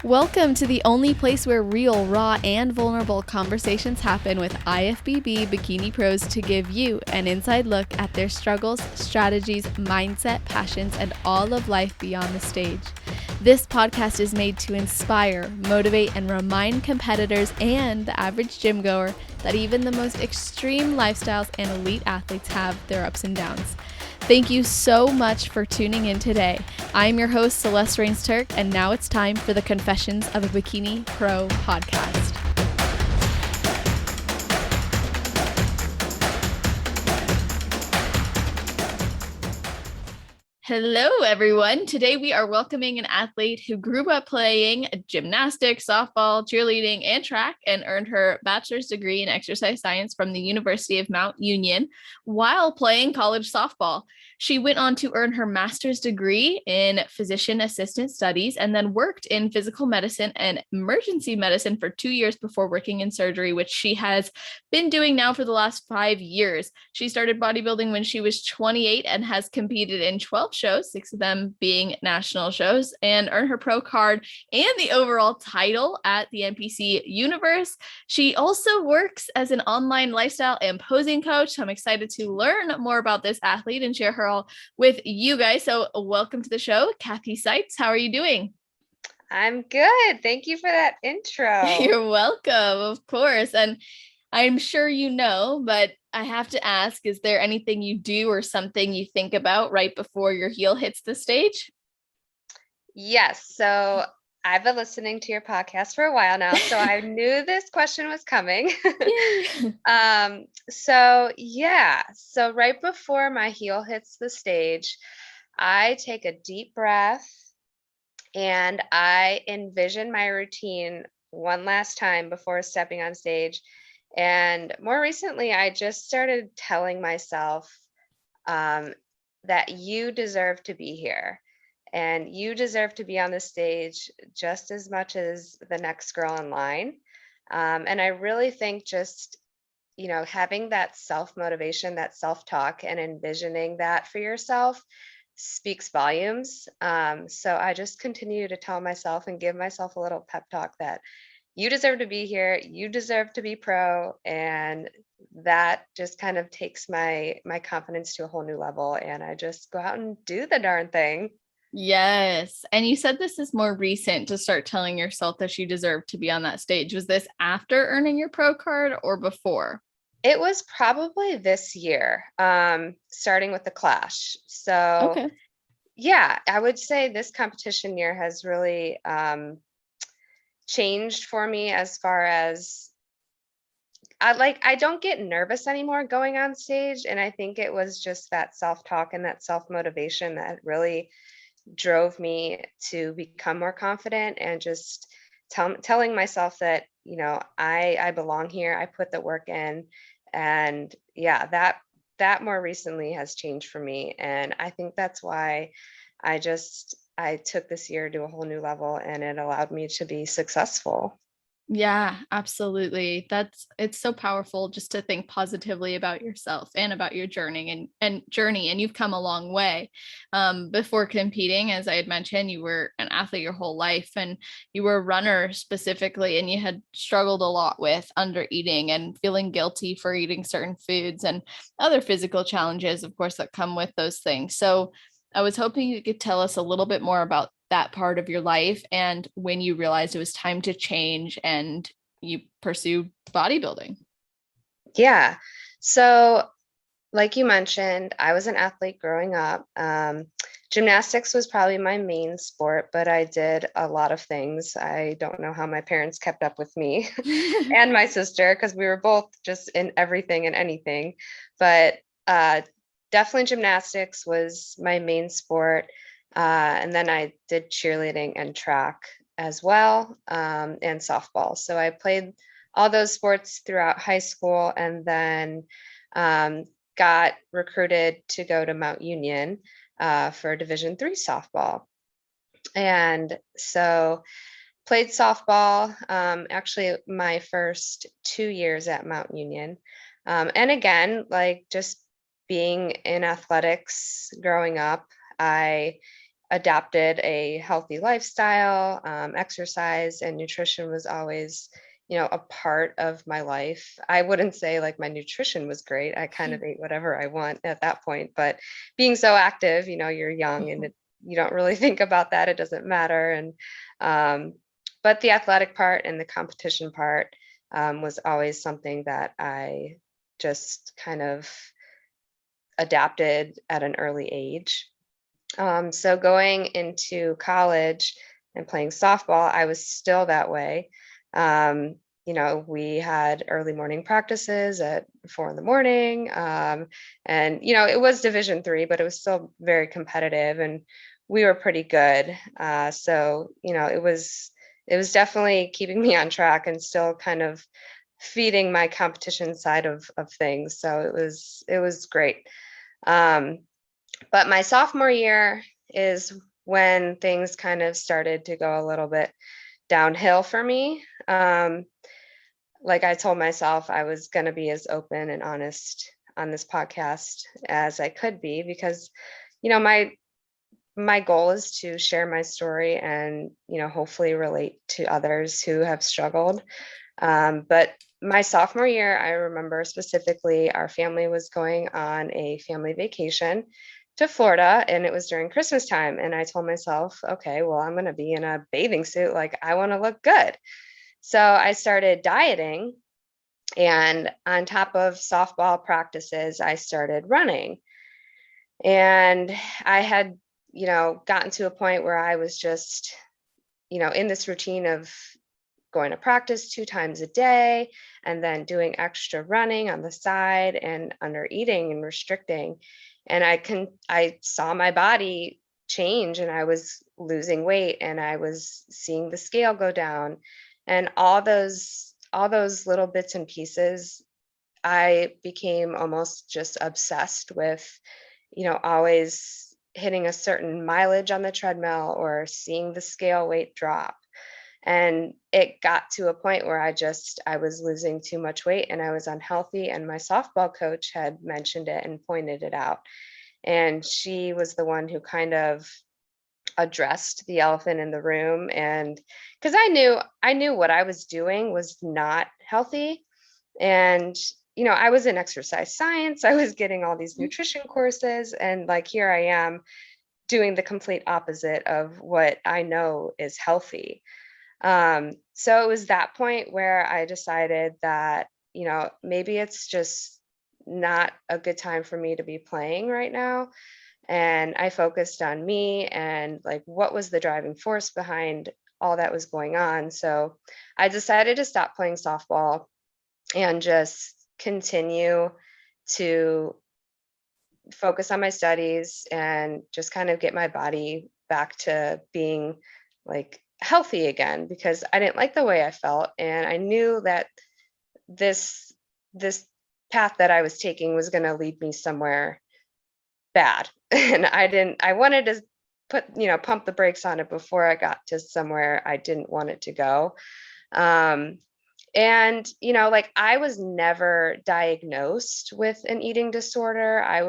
Welcome to the only place where real, raw, and vulnerable conversations happen with IFBB Bikini Pros to give you an inside look at their struggles, strategies, mindset, passions, and all of life beyond the stage. This podcast is made to inspire, motivate, and remind competitors and the average gym goer that even the most extreme lifestyles and elite athletes have their ups and downs. Thank you so much for tuning in today. I'm your host, Celeste Rains-Turk, and now it's time for the Confessions of a Bikini Pro podcast. Hello, everyone. Today we are welcoming an athlete who grew up playing gymnastics, softball, cheerleading, and track, and earned her bachelor's degree in exercise science from the University of Mount Union while playing college softball. She went on to earn her master's degree in physician assistant studies and then worked in physical medicine and emergency medicine for 2 years before working in surgery, which she has been doing now for the last 5 years. She started bodybuilding when she was 28 and has competed in 12 shows, 6 of them being national shows, and earned her pro card and the overall title at the NPC Universe. She also works as an online lifestyle and posing coach. So I'm excited to learn more about this athlete and share her all with you guys. So welcome to the show, Kathy Seitz. How are you doing? I'm good. Thank you for that intro. You're welcome, of course. And I'm sure you know, but I have to ask, is there anything you do or something you think about right before your heel hits the stage? Yes. So I've been listening to your podcast for a while now, so I knew this question was coming. So right before my heel hits the stage, I take a deep breath and I envision my routine one last time before stepping on stage. And more recently, I just started telling myself that you deserve to be here and you deserve to be on the stage just as much as the next girl in line. And I really think just, having that self motivation, that self talk, and envisioning that for yourself speaks volumes. So I just continue to tell myself and give myself a little pep talk that you deserve to be here, you deserve to be pro, and that just kind of takes my confidence to a whole new level, and I just go out and do the darn thing. Yes. And you said this is more recent to start telling yourself that you deserve to be on that stage. Was this after earning your pro card or before? It was probably this year, starting with the Clash. So Okay. yeah, I would say this competition year has really changed for me as far as I don't get nervous anymore going on stage. And I think it was just that self-talk and that self-motivation that really drove me to become more confident and just telling myself that, I belong here. I put the work in. And yeah, that more recently has changed for me. And I think that's why I took this year to a whole new level and it allowed me to be successful. Yeah, absolutely. It's so powerful just to think positively about yourself and about your journey and you've come a long way. Before competing, as I had mentioned, you were an athlete your whole life and you were a runner specifically, and you had struggled a lot with under eating and feeling guilty for eating certain foods and other physical challenges, of course, that come with those things. So I was hoping you could tell us a little bit more about that part of your life and when you realized it was time to change and you pursue bodybuilding. Yeah. So, like you mentioned, I was an athlete growing up. Gymnastics was probably my main sport, but I did a lot of things. I don't know how my parents kept up with me and my sister because we were both just in everything and anything. But definitely gymnastics was my main sport. And then I did cheerleading and track as well, and softball. So I played all those sports throughout high school and then got recruited to go to Mount Union for Division III softball. And so played softball, actually my first 2 years at Mount Union. And again, like just being in athletics growing up, I adapted a healthy lifestyle. Exercise and nutrition was always, a part of my life. I wouldn't say like my nutrition was great. I kind of ate whatever I want at that point, but being so active, you're young and you don't really think about that. It doesn't matter. And, but the athletic part and the competition part was always something that I just kind of adapted at an early age. So going into college and playing softball, I was still that way. We had early morning practices at 4 a.m. And, it was Division III, but it was still very competitive and we were pretty good. So, it was definitely keeping me on track and still kind of feeding my competition side of things. So it was great. But my sophomore year is when things kind of started to go a little bit downhill for me. Like I told myself, I was going to be as open and honest on this podcast as I could be, because, my goal is to share my story and, hopefully relate to others who have struggled. But my sophomore year, I remember specifically our family was going on a family vacation to Florida, and it was during Christmas time. And I told myself, okay, well, I'm going to be in a bathing suit. Like, I want to look good. So I started dieting. And on top of softball practices, I started running. And I had, gotten to a point where I was just, in this routine of going to practice 2 times a day and then doing extra running on the side and under eating and restricting. And I saw my body change and I was losing weight and I was seeing the scale go down, and all those little bits and pieces, I became almost just obsessed with, always hitting a certain mileage on the treadmill or seeing the scale weight drop. And it got to a point where I was losing too much weight and I was unhealthy. And my softball coach had mentioned it and pointed it out. And she was the one who kind of addressed the elephant in the room. And because I knew what I was doing was not healthy. And, I was in exercise science. I was getting all these nutrition courses. And like, here I am doing the complete opposite of what I know is healthy. So it was that point where I decided that, maybe it's just not a good time for me to be playing right now. And I focused on me and like, what was the driving force behind all that was going on. So I decided to stop playing softball and just continue to focus on my studies and just kind of get my body back to being like healthy again, because I didn't like the way I felt. And I knew that this path that I was taking was going to lead me somewhere bad. And I wanted to pump the brakes on it before I got to somewhere I didn't want it to go. And, like, I was never diagnosed with an eating disorder. I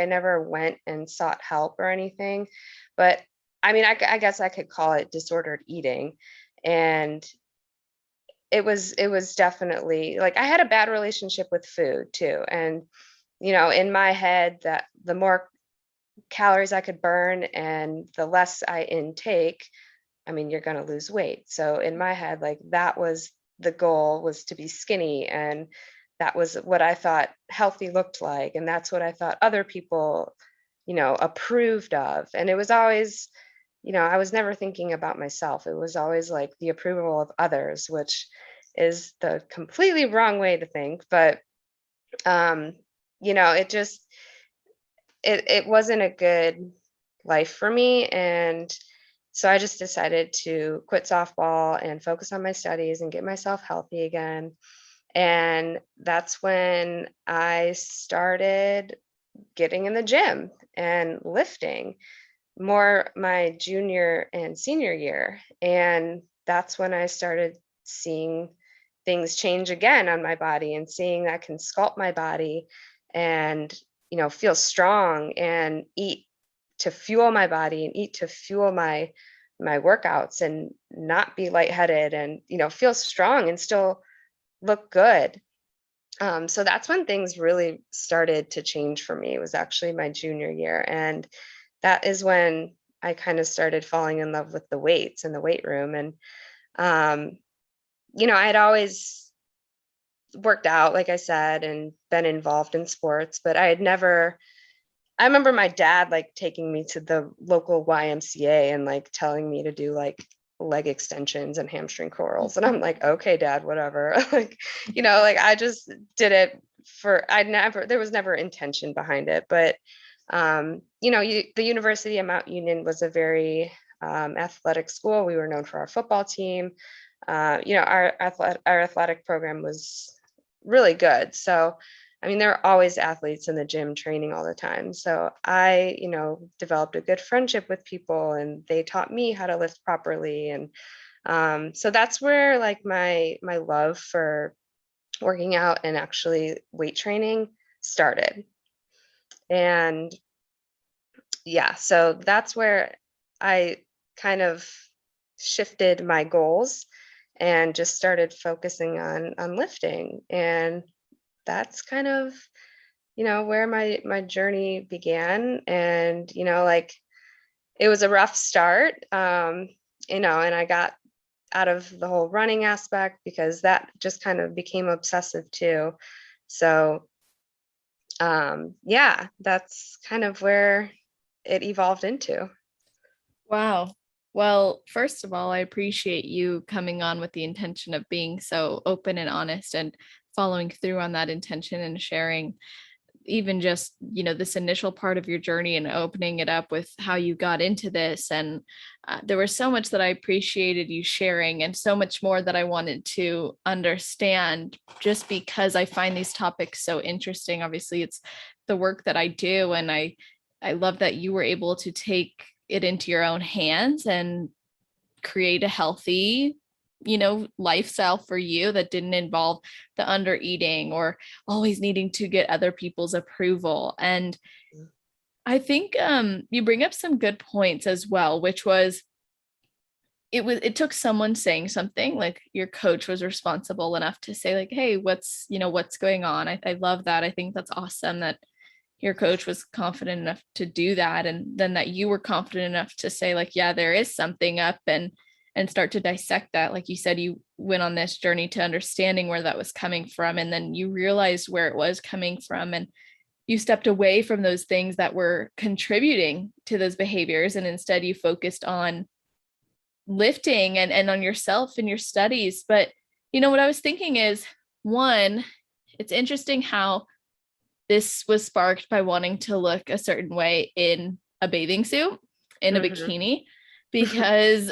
never went and sought help or anything, but I mean, I guess I could call it disordered eating. And it was definitely like, I had a bad relationship with food too. And, in my head, that the more calories I could burn and the less I intake, I mean, you're going to lose weight. So in my head, like, that was the goal, was to be skinny. And that was what I thought healthy looked like. And that's what I thought other people, approved of. And it was always, I was never thinking about myself. It was always like the approval of others, which is the completely wrong way to think. But, it wasn't a good life for me. And so I just decided to quit softball and focus on my studies and get myself healthy again. And that's when I started getting in the gym and lifting more my junior and senior year. And that's when I started seeing things change again on my body and seeing I can sculpt my body and, feel strong and eat to fuel my body and eat to fuel my workouts and not be lightheaded and, feel strong and still look good. So that's when things really started to change for me. It was actually my junior year. And that is when I kind of started falling in love with the weights in the weight room. And, I'd always worked out, like I said, and been involved in sports, but I remember my dad like taking me to the local YMCA and like telling me to do like leg extensions and hamstring curls. And I'm like, okay, dad, whatever. Like, I just did it there was never intention behind it. But, the University of Mount Union was a very athletic school. We were known for our football team. Our athletic program was really good. So, there are always athletes in the gym training all the time. So I, developed a good friendship with people, and they taught me how to lift properly. And so that's where like my love for working out and actually weight training started. And yeah, so that's where I kind of shifted my goals and just started focusing on lifting. And that's kind of, where my journey began. And, like it was a rough start, and I got out of the whole running aspect because that just kind of became obsessive too. So, yeah, that's kind of where it evolved into. Wow. Well, first of all, I appreciate you coming on with the intention of being so open and honest and following through on that intention and sharing even just, this initial part of your journey and opening it up with how you got into this. And there was so much that I appreciated you sharing and so much more that I wanted to understand just because I find these topics so interesting. Obviously, it's the work that I do. And I love that you were able to take it into your own hands and create a healthy lifestyle for you that didn't involve the under eating or always needing to get other people's approval. And I think you bring up some good points as well, which was it took someone saying something, like your coach was responsible enough to say like, hey, what's going on. I love that. I think that's awesome that your coach was confident enough to do that. And then that you were confident enough to say like, yeah, there is something up, and start to dissect that. Like you said, you went on this journey to understanding where that was coming from. And then you realized where it was coming from. And you stepped away from those things that were contributing to those behaviors. And instead you focused on lifting and on yourself and your studies. But, what I was thinking is, one, it's interesting how this was sparked by wanting to look a certain way in a bathing suit, in a bikini, because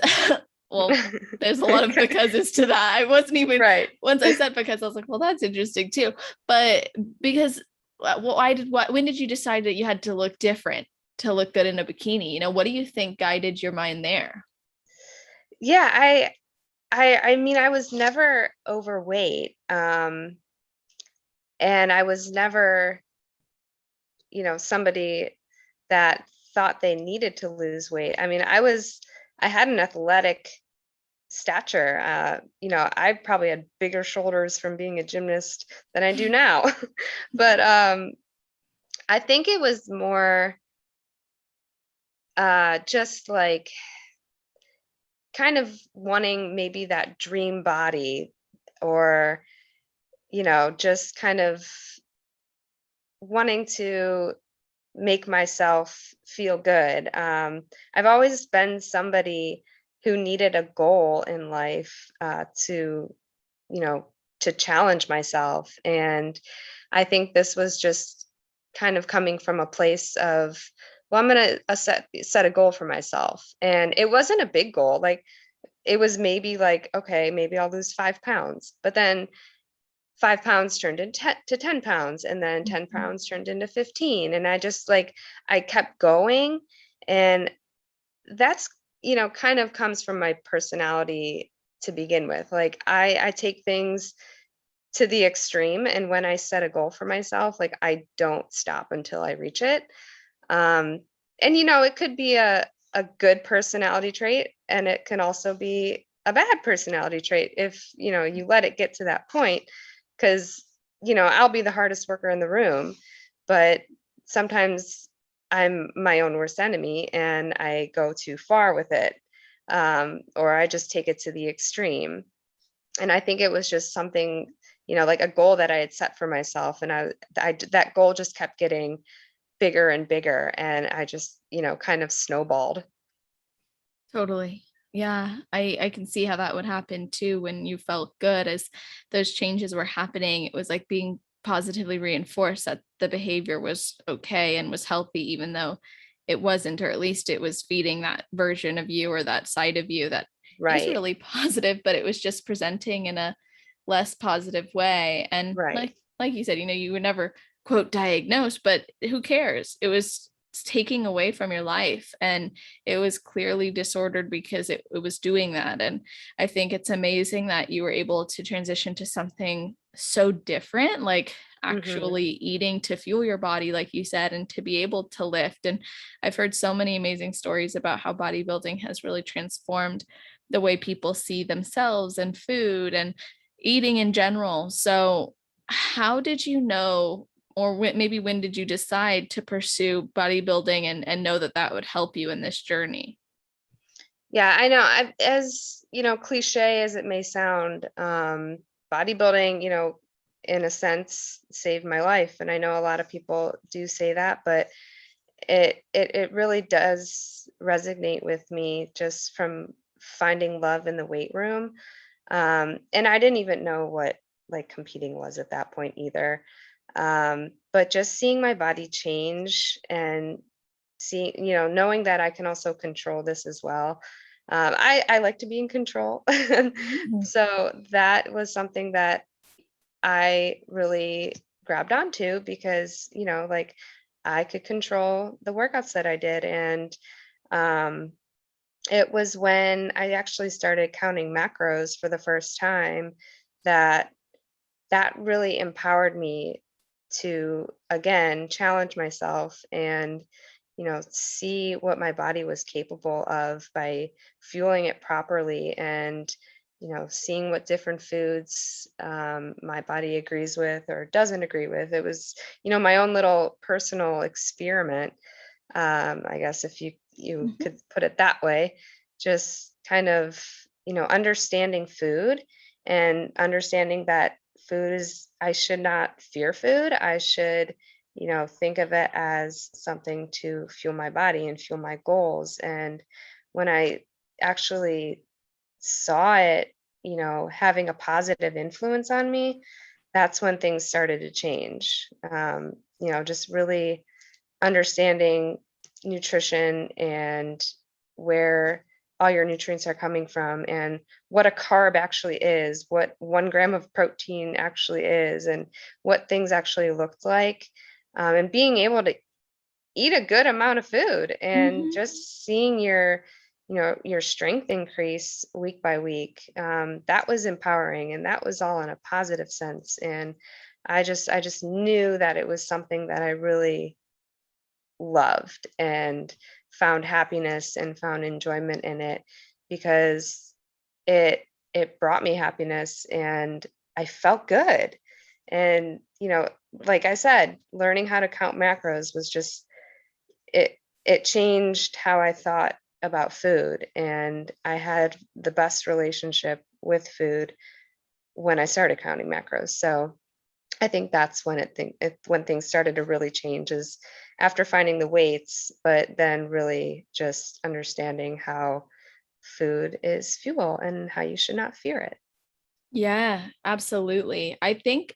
well, there's a lot of becauses to that. I wasn't even right. Once I said because, I was like, well, that's interesting too. But because when did you decide that you had to look different to look good in a bikini? What do you think guided your mind there? Yeah, I was never overweight. And I was never, somebody that thought they needed to lose weight. I had an athletic stature. I probably had bigger shoulders from being a gymnast than I do now. But I think it was more just like kind of wanting maybe that dream body, or, just kind of wanting to make myself feel good. I've always been somebody who needed a goal in life, to challenge myself. And I think this was just kind of coming from a place of, well, I'm going to set a goal for myself. And it wasn't a big goal. Like it was maybe like, okay, maybe I'll lose 5 pounds, but then 5 pounds turned into 10 pounds, and then 10 pounds turned into 15. And I kept going. And that's, kind of comes from my personality to begin with. Like I take things to the extreme. And when I set a goal for myself, like I don't stop until I reach it. and it could be a good personality trait, and it can also be a bad personality trait if, you let it get to that point. Because, I'll be the hardest worker in the room, but sometimes I'm my own worst enemy and I go too far with it. Or I just take it to the extreme. And I think it was just something, like a goal that I had set for myself. And that goal just kept getting bigger and bigger. And I just, kind of snowballed. Totally. Yeah, I can see how that would happen too when you felt good as those changes were happening. It was like being positively reinforced that the behavior was okay and was healthy, even though it wasn't, or at least it was feeding that version of you or that side of you that is Right. really positive, but it was just presenting in a less positive way. And Right. like you said, you were never quote diagnosed, but who cares? It was taking away from your life, and it was clearly disordered because it was doing that. And I think it's amazing that you were able to transition to something so different, like Hmm. actually eating to fuel your body, like you said, and to be able to lift. And I've heard so many amazing stories about how bodybuilding has really transformed the way people see themselves and food and eating in general. So how did you know, or maybe when did you decide to pursue bodybuilding and know that that would help you in this journey? Yeah, I know. As cliche as it may sound, bodybuilding, in a sense, saved my life, and I know a lot of people do say that, but it really does resonate with me just from finding love in the weight room. And I didn't even know what like competing was at that point either. But just seeing my body change and knowing that I can also control this as well. I like to be in control. Mhm. So that was something that I really grabbed onto because, like I could control the workouts that I did. And um, it was when I actually started counting macros for the first time that that really empowered me to again challenge myself and see what my body was capable of by fueling it properly and seeing what different foods my body agrees with or doesn't agree with. It was my own little personal experiment, I guess if you Mhm. could put it that way, just kind of understanding food and understanding that food is I should not fear food. I should think of it as something to fuel my body and fuel my goals. And when I actually saw it having a positive influence on me, that's when things started to change. Just really understanding nutrition and where all your nutrients are coming from and what a carb actually is, what 1 gram of protein actually is, and what things actually looked like. And being able to eat a good amount of food and Mhm. just seeing your strength increase week by week, that was empowering, and that was all in a positive sense. And I just knew that it was something that I really loved and found happiness and found enjoyment in it because it brought me happiness and I felt good. And like I said, learning how to count macros was just it changed how I thought about food, and I had the best relationship with food when I started counting macros. So I think that's when when things started to really change is after finding the weights, but then really just understanding how food is fuel and how you should not fear it. Yeah, absolutely. I think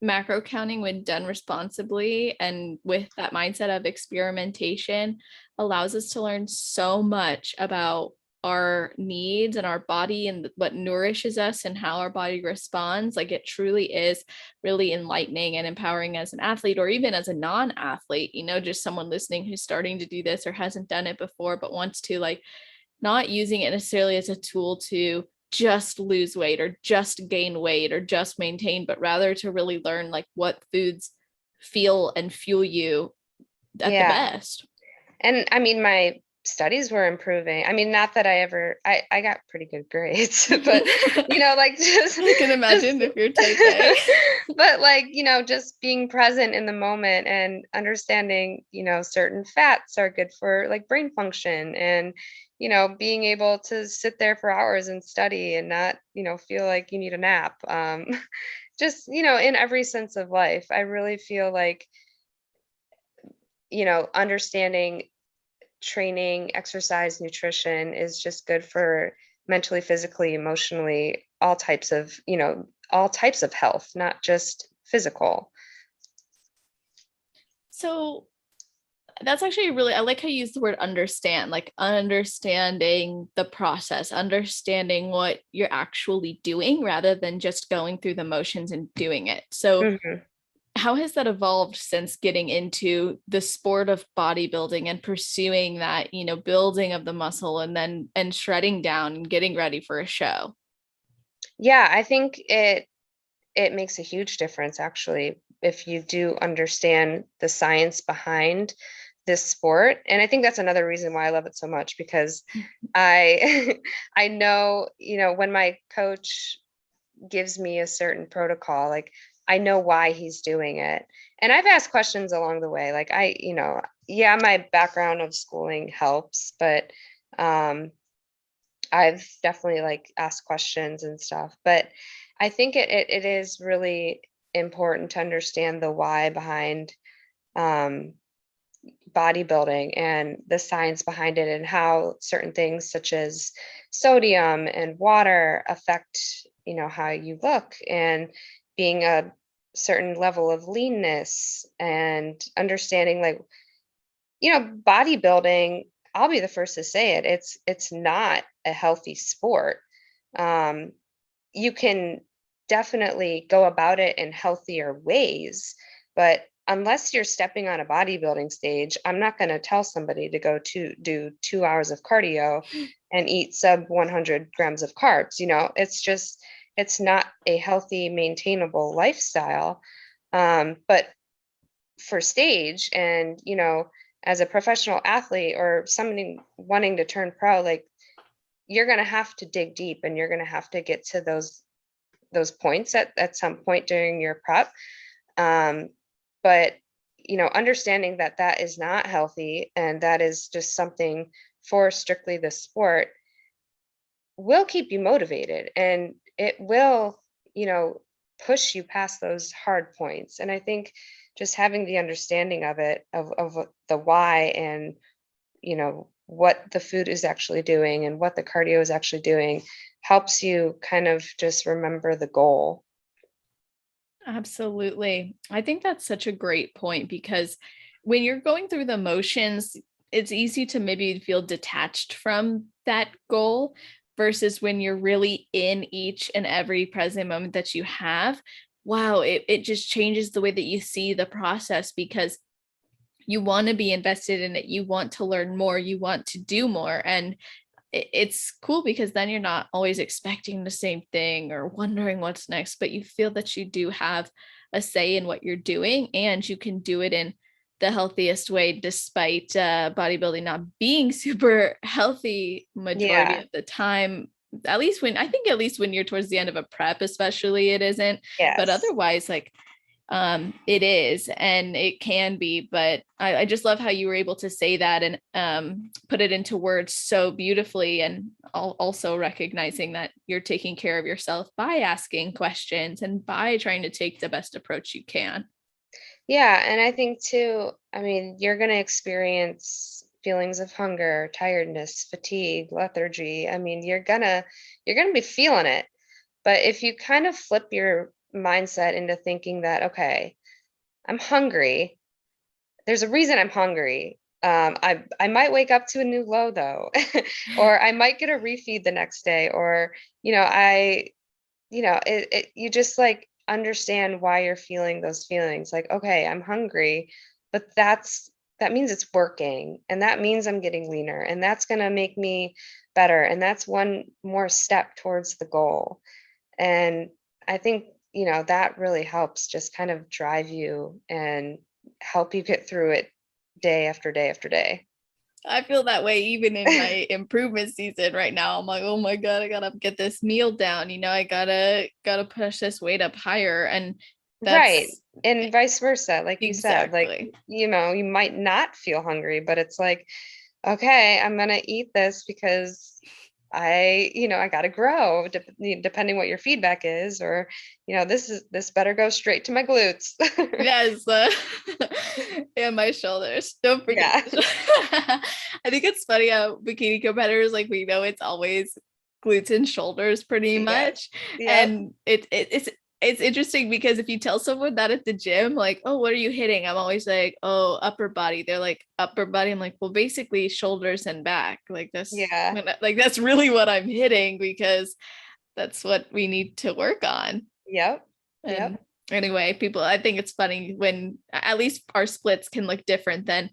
macro counting, when done responsibly and with that mindset of experimentation, allows us to learn so much about our needs and our body and what nourishes us and how our body responds. Like it truly is really enlightening and empowering as an athlete or even as a non-athlete, just someone listening who's starting to do this or hasn't done it before but wants to, like, not using it necessarily as a tool to just lose weight or just gain weight or just maintain, but rather to really learn like what foods feel and fuel you at the Yeah. best. And I mean, my studies were improving. I mean, not that I got pretty good grades, but like I can just, imagine if you're type A. but like, just being present in the moment and understanding, certain fats are good for like brain function and, being able to sit there for hours and study and not, feel like you need a nap. Just, in every sense of life, I really feel like, understanding training, exercise, nutrition is just good for mentally, physically, emotionally, all types of health, not just physical. So that's actually really, I like how you use the word understand, like understanding the process, understanding what you're actually doing rather than just going through the motions and doing it. So Mhm. how has that evolved since getting into the sport of bodybuilding and pursuing that, building of the muscle and shredding down and getting ready for a show? Yeah, I think it makes a huge difference actually if you do understand the science behind this sport. And I think that's another reason why I love it so much because I I know, when my coach gives me a certain protocol, like I know why he's doing it. And I've asked questions along the way. Like yeah, my background of schooling helps, but um I've definitely like asked questions and stuff. But I think it is really important to understand the why behind um bodybuilding and the science behind it and how certain things such as sodium and water affect how you look and being a certain level of leanness and understanding like bodybuilding. I'll be the first to say it, it's not a healthy sport. um you can definitely go about it in healthier ways, but unless you're stepping on a bodybuilding stage, I'm not going to tell somebody to go to do 2 hours of cardio and eat sub 100 grams of carbs. It's not a healthy, maintainable lifestyle. But for stage and, as a professional athlete or somebody wanting to turn pro, like you're going to have to dig deep and you're going to have to get to those points at some point during your prep. Um, but understanding that that is not healthy and that is just something for strictly the sport will keep you motivated and it will, you know, push you past those hard points. And I think just having the understanding of it, of the why and, what the food is actually doing and what the cardio is actually doing helps you kind of just remember the goal. Absolutely. I think that's such a great point because when you're going through the motions, it's easy to maybe feel detached from that goal versus when you're really in each and every present moment that you have. Wow, it just changes the way that you see the process because you want to be invested in it. You want to learn more. You want to do more. And it's cool because then you're not always expecting the same thing or wondering what's next, but you feel that you do have a say in what you're doing and you can do it in the healthiest way despite bodybuilding not being super healthy majority Yeah. of the time. At least when you're towards the end of a prep especially it isn't, but Yes. otherwise like it is and it can be, but I just love how you were able to say that and put it into words so beautifully, and also recognizing that you're taking care of yourself by asking questions and by trying to take the best approach you can. Yeah, and I think too, I mean, you're going to experience feelings of hunger, tiredness, fatigue, lethargy. I mean, you're going to be feeling it. But if you kind of flip your mindset into thinking that, okay, I'm hungry. There's a reason I'm hungry. I might wake up to a new low though, or I might get a refeed the next day, or I you just like understand why you're feeling those feelings. Like, okay, I'm hungry, but that means it's working, and that means I'm getting leaner, and that's gonna make me better, and that's one more step towards the goal. And I think, that really helps just kind of drive you and help you get through it day after day after day. I feel that way even in my improvement season right now. I'm like, oh my God, I gotta get this meal down. I gotta push this weight up higher. And Right. that's And vice versa, like you said, like, exactly. you might not feel hungry, but it's like, okay, I'm gonna eat this because I got to grow, depending what your feedback is, or, this better go straight to my glutes. Yes, and my shoulders. Don't forget. Yeah. I think it's funny how bikini competitors, like, we know it's always glutes and shoulders pretty Yes. much. Yep. And it's interesting because if you tell someone that at the gym, like, oh, what are you hitting? I'm always like, oh, upper body. They're like, upper body. I'm like, well, basically shoulders and back. Yeah. Like that's really what I'm hitting because that's what we need to work on. Yep. And Yep. anyway, I think it's funny when at least our splits can look different than,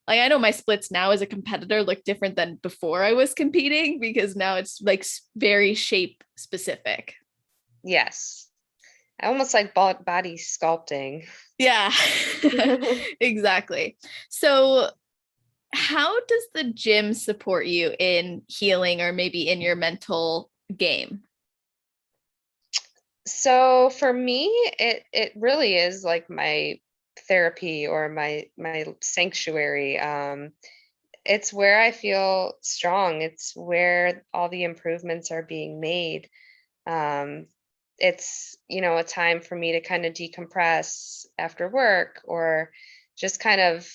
like, I know my splits now as a competitor look different than before I was competing because now it's like very shape specific. Yes. I almost like body sculpting. Yeah, exactly. So, how does the gym support you in healing or maybe in your mental game? So for me, it really is like my therapy or my sanctuary. It's where I feel strong. It's where all the improvements are being made. Um, it's a time for me to kind of decompress after work, or just kind of,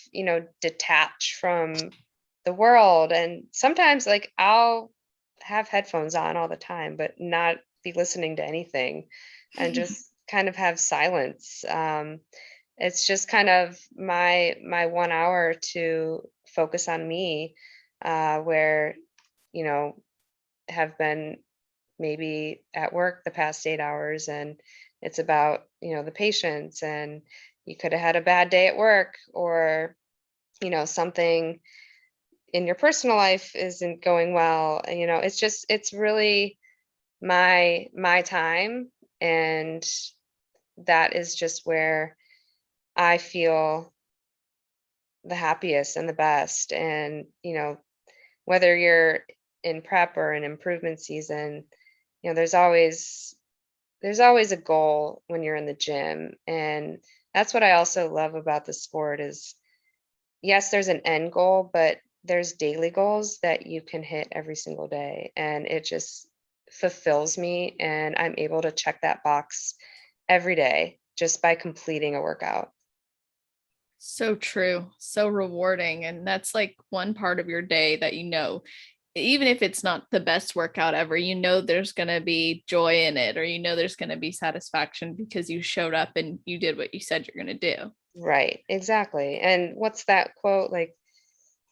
detach from the world. And sometimes, like, I'll have headphones on all the time, but not be listening to anything, and just kind of have silence. It's just kind of my 1 hour to focus on me, where, you know, have been maybe at work the past 8 hours, and it's about, the patients, and you could have had a bad day at work, or, something in your personal life isn't going well. It's really my time, and that is just where I feel the happiest and the best. And whether you're in prep or in improvement season, there's always a goal when you're in the gym. And that's what I also love about the sport is, yes, there's an end goal, but there's daily goals that you can hit every single day, and it just fulfills me, and I'm able to check that box every day just by completing a workout. So true, so rewarding. And that's like one part of your day that, even if it's not the best workout ever, there's going to be joy in it, or there's going to be satisfaction because you showed up and you did what you said you're going to do. Right, exactly. And what's that quote, like,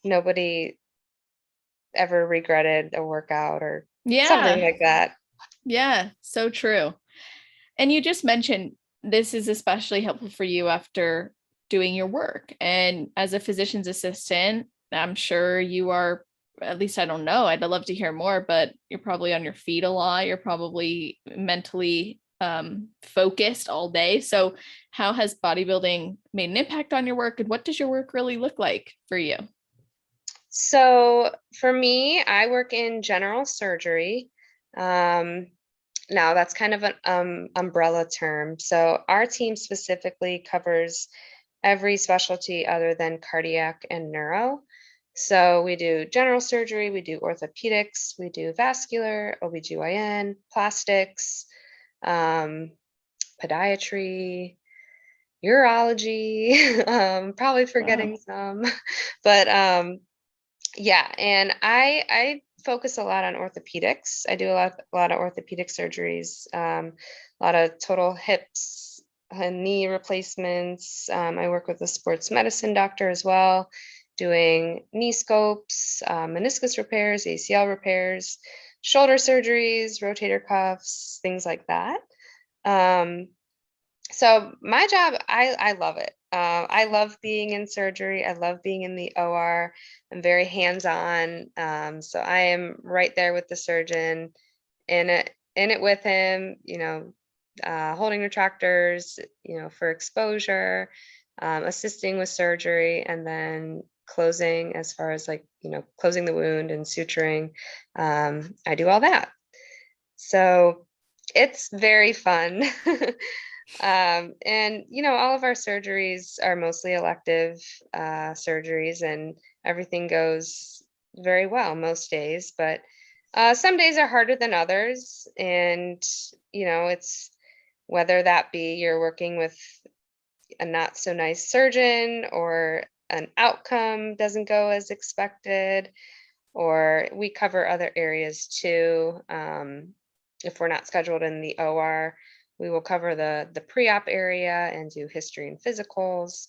nobody ever regretted a workout, or something Yeah. like that. Yeah, so true. And you just mentioned this is especially helpful for you after doing your work. And as a physician's assistant, I'm sure you are, at least I don't know, I'd love to hear more, but you're probably on your feet a lot. You're probably mentally focused all day. So, how has bodybuilding made an impact on your work? And what does your work really look like for you? So for me, I work in general surgery. Um, Now, that's kind of an umbrella term. So our team specifically covers every specialty other than cardiac and neuro. So we do general surgery, we do orthopedics, we do vascular, OBGYN, plastics, um, podiatry, urology, probably Wow. forgetting some. But yeah, and I focus a lot on orthopedics. I do a lot of orthopedic surgeries, a lot of total hips and knee replacements. I work with a sports medicine doctor as well, doing knee scopes, meniscus repairs, ACL repairs, shoulder surgeries, rotator cuffs, things like that. Um, so my job, I love it. I love being in surgery. I love being in the OR. I'm very hands-on. So I am right there with the surgeon, in it with him. Holding retractors, for exposure, assisting with surgery, and then closing, as far as like, closing the wound and suturing. I do all that. So it's very fun. And, all of our surgeries are mostly elective surgeries, and everything goes very well most days, but some days are harder than others. And, it's whether that be you're working with a not so nice surgeon, or an outcome doesn't go as expected, or we cover other areas too. If we're not scheduled in the OR, we will cover the pre-op area and do history and physicals,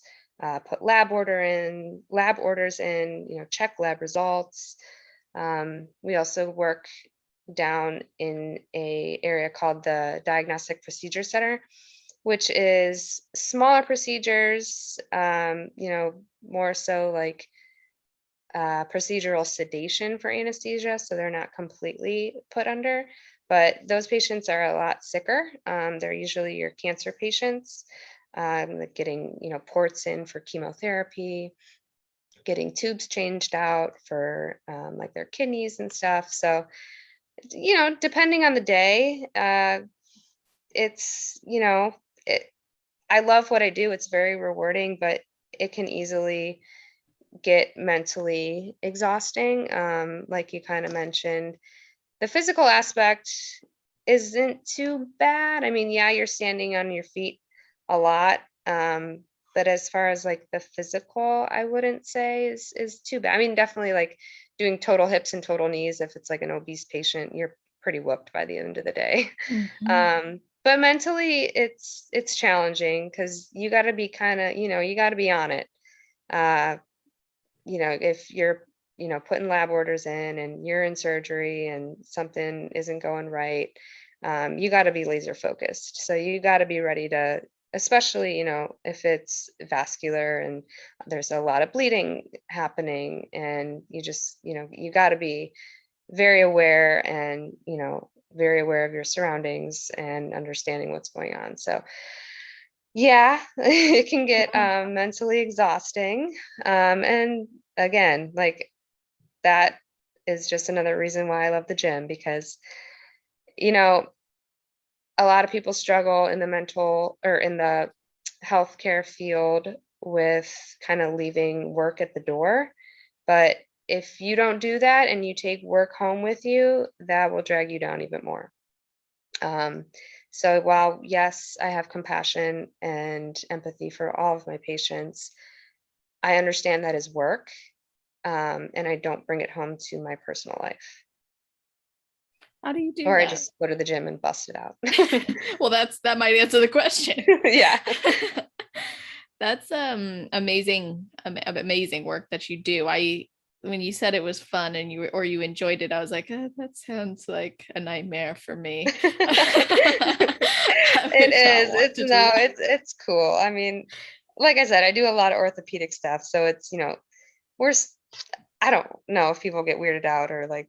put lab orders in, check lab results. We also work down in a area called the Diagnostic Procedure Center, which is smaller procedures, more so like procedural sedation for anesthesia, so they're not completely put under. But those patients are a lot sicker. They're usually your cancer patients, like getting ports in for chemotherapy, getting tubes changed out for like their kidneys and stuff. So depending on the day, it's I love what I do. It's very rewarding, but it can easily get mentally exhausting. Like you kind of mentioned, the physical aspect isn't too bad. I mean, yeah, you're standing on your feet a lot. But as far as like the physical, I wouldn't say is too bad. I mean, definitely like doing total hips and total knees, if it's like an obese patient, you're pretty whooped by the end of the day. But mentally it's challenging, because you got to be kind of, you got to be on it. If you're putting lab orders in and you're in surgery and something isn't going right, you got to be laser focused. So you got to be ready to, especially if it's vascular and there's a lot of bleeding happening, and you just you got to be very aware, and very aware of your surroundings and understanding what's going on. So yeah, it can get mentally exhausting. And again, like, that is just another reason why I love the gym, because a lot of people struggle in the mental, or in the healthcare field, with kind of leaving work at the door. But if you don't do that and you take work home with you, that will drag you down even more. So while, yes, I have compassion and empathy for all of my patients, I understand that is work, and I don't bring it home to my personal life. How do you do Or that? I just go to the gym and bust it out. Well, that might answer the question. Yeah. That's amazing work that you do. When you said it was fun and you enjoyed it, I was like, that sounds like a nightmare for me. It is. It's cool. I mean, like I said, I do a lot of orthopedic stuff, so it's I don't know if people get weirded out, or like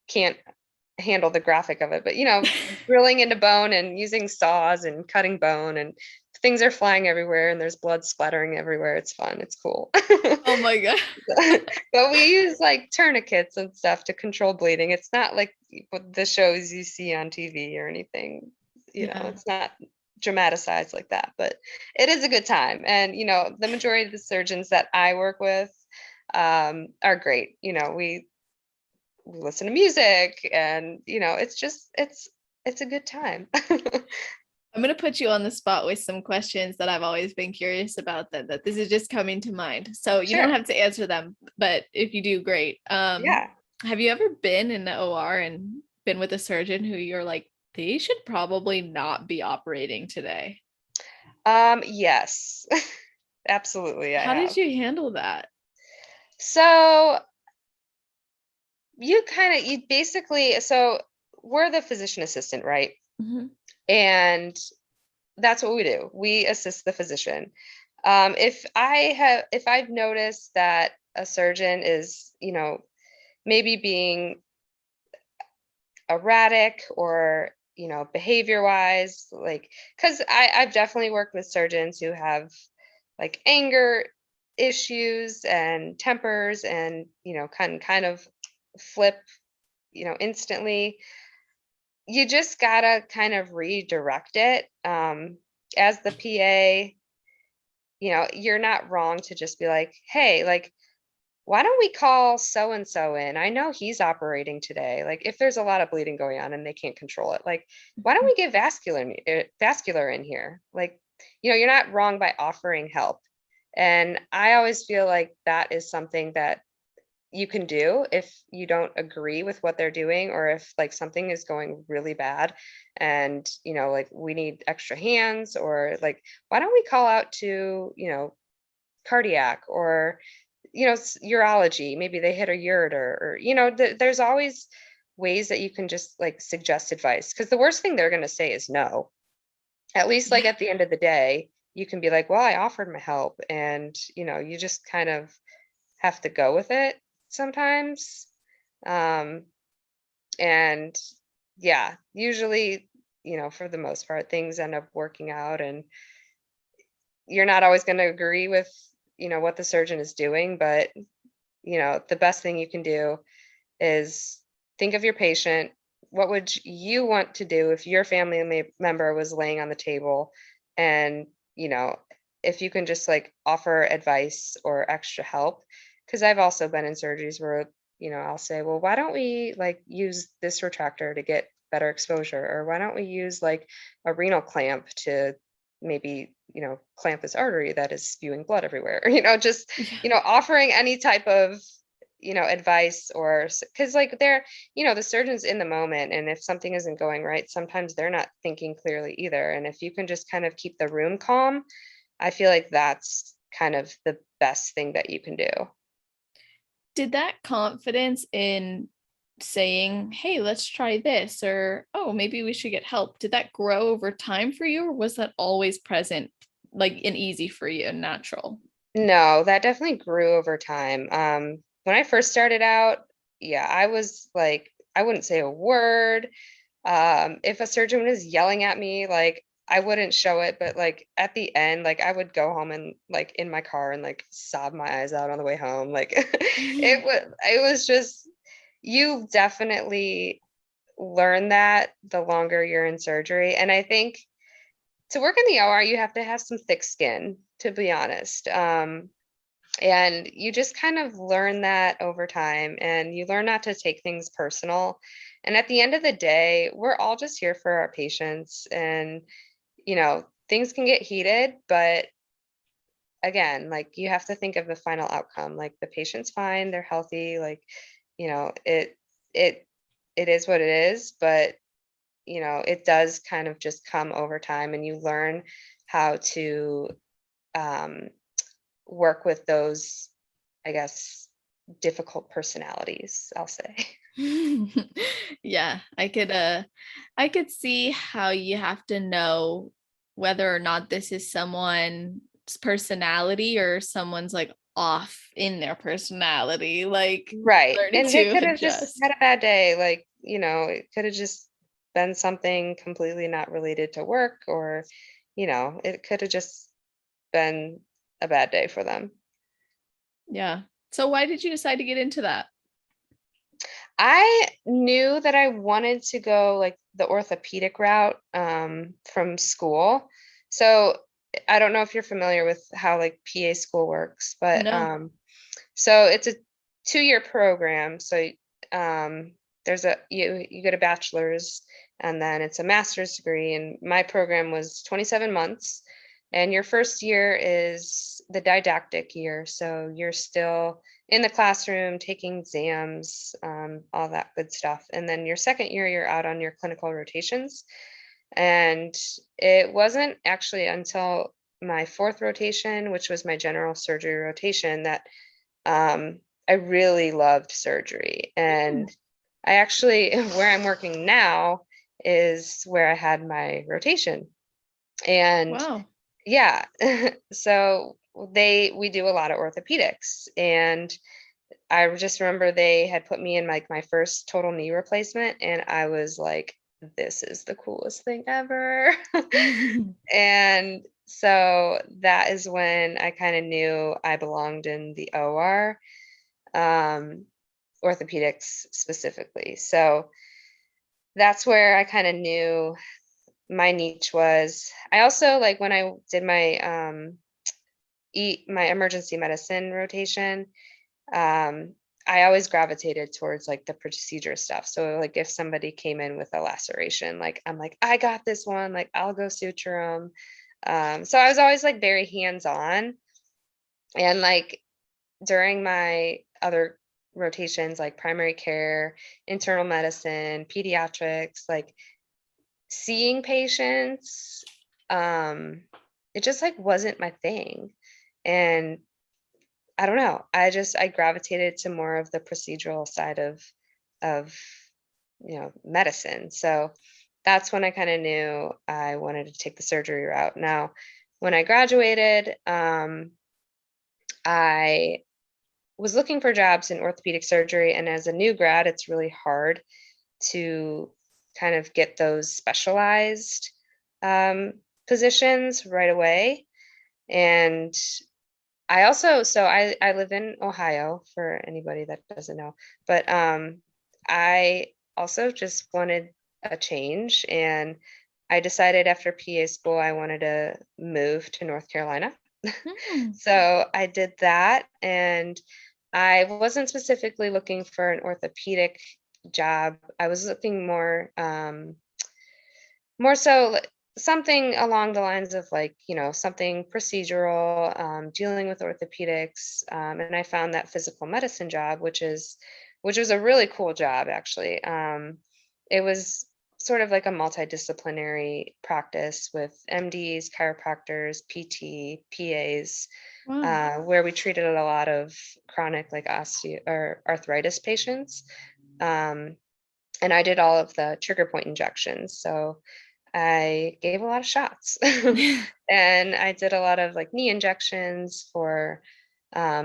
can't handle the graphic of it, but drilling into bone and using saws and cutting bone, and things are flying everywhere and there's blood splattering everywhere. It's fun. It's cool. Oh my God. But we use like tourniquets and stuff to control bleeding. It's not like the shows you see on TV or anything. It's not dramatized like that, but it is a good time. And the majority of the surgeons that I work with are great. We listen to music, and it's a good time. I'm going to put you on the spot with some questions that I've always been curious about, that this is just coming to mind. So you don't have to answer them, but if you do, great. Yeah. Have you ever been in the OR and been with a surgeon who you're like, they should probably not be operating today? Yes, absolutely. How did you handle that? So you basically, so we're the physician assistant, right? Mm-hmm. And that's what we do. We assist the physician. If I've noticed that a surgeon is, maybe being erratic, or, behavior wise, like, because I've definitely worked with surgeons who have like anger issues and tempers and, kind of flip, instantly, you just gotta kind of redirect it. As the PA, you're not wrong to just be like, hey, like, why don't we call so and so in? I know he's operating today. Like, if there's a lot of bleeding going on and they can't control it, like, why don't we get vascular in here? Like, you're not wrong by offering help. And I always feel like that is something that you can do if you don't agree with what they're doing, or if like something is going really bad and like we need extra hands, or like, why don't we call out to cardiac, or urology, maybe they hit a ureter, or there's always ways that you can just like suggest advice, because the worst thing they're going to say is no. At least like Yeah. at the end of the day you can be like, well, I offered my help, and you just kind of have to go with it sometimes. Um, and yeah, usually, for the most part, things end up working out, and you're not always going to agree with, what the surgeon is doing, but, the best thing you can do is think of your patient. What would you want to do if your family member was laying on the table? And, if you can just like offer advice or extra help, because I've also been in surgeries where, I'll say, well, why don't we like use this retractor to get better exposure? Or why don't we use like a renal clamp to maybe, clamp this artery that is spewing blood everywhere? Just, Yeah. Offering any type of, advice, or because like they're, the surgeon's in the moment. And if something isn't going right, sometimes they're not thinking clearly either. And if you can just kind of keep the room calm, I feel like that's kind of the best thing that you can do. Did that confidence in saying, hey, let's try this, or oh, maybe we should get help, did that grow over time for you, or was that always present, like and easy for you and natural? No, that definitely grew over time. When I first started out, yeah, I was like, I wouldn't say a word. If a surgeon was yelling at me, like I wouldn't show it, but like at the end, like I would go home and like in my car and like sob my eyes out on the way home. Like it was just, you definitely learn that the longer you're in surgery. And I think to work in the OR, you have to have some thick skin, to be honest. And you just kind of learn that over time, and you learn not to take things personal. And at the end of the day, we're all just here for our patients. And, things can get heated, but again, like you have to think of the final outcome. Like the patient's fine, they're healthy, like, it it it is what it is. But it does kind of just come over time, and you learn how to um, work with those, I guess, difficult personalities, I'll say. Yeah, I could see how you have to know whether or not this is someone's personality or someone's like off in their personality, like Right. learning And they to could have just adjust. had a bad day. Like, it could have just been something completely not related to work, or, it could have just been a bad day for them. Yeah. So why did you decide to get into that? I knew that I wanted to go like the orthopedic route from school. So I don't know if you're familiar with how like PA school works, but No. so it's a 2-year program. So there's you get a bachelor's, and then it's a master's degree. And my program was 27 months. And your first year is the didactic year. So you're still in the classroom taking exams, all that good stuff. And then your second year, you're out on your clinical rotations. And it wasn't actually until my fourth rotation, which was my general surgery rotation, that I really loved surgery. And I actually, where I'm working now is where I had my rotation. And Wow. yeah, so we do a lot of orthopedics. And I just remember they had put me in like my first total knee replacement, and I was like, this is the coolest thing ever. And So that is when I kind of knew I belonged in the OR, orthopedics specifically. So that's where I kind of knew my niche was. I also, like, when I did my emergency medicine rotation, um, I always gravitated towards like the procedure stuff. So like if somebody came in with a laceration, like I'm like, I got this one, like I'll go suture them. So I was always like very hands-on. And like during my other rotations, like primary care, internal medicine, pediatrics, like seeing patients, it just like wasn't my thing. And I don't know. I gravitated to more of the procedural side of medicine. So that's when I kind of knew I wanted to take the surgery route. Now, when I graduated, I was looking for jobs in orthopedic surgery, and as a new grad, it's really hard to kind of get those specialized um, positions right away. And I live in Ohio for anybody that doesn't know, but I also just wanted a change, and I decided after PA school I wanted to move to North Carolina. Hmm. So I did that, and I wasn't specifically looking for an orthopedic job. I was looking more so something along the lines of like, something procedural, dealing with orthopedics. And I found that physical medicine job, which was a really cool job, actually. It was sort of like a multidisciplinary practice with MDs, chiropractors, PT, PAs, Wow. where we treated a lot of chronic like osteo or arthritis patients. Um, and I did all of the trigger point injections. So I gave a lot of shots and I did a lot of like knee injections for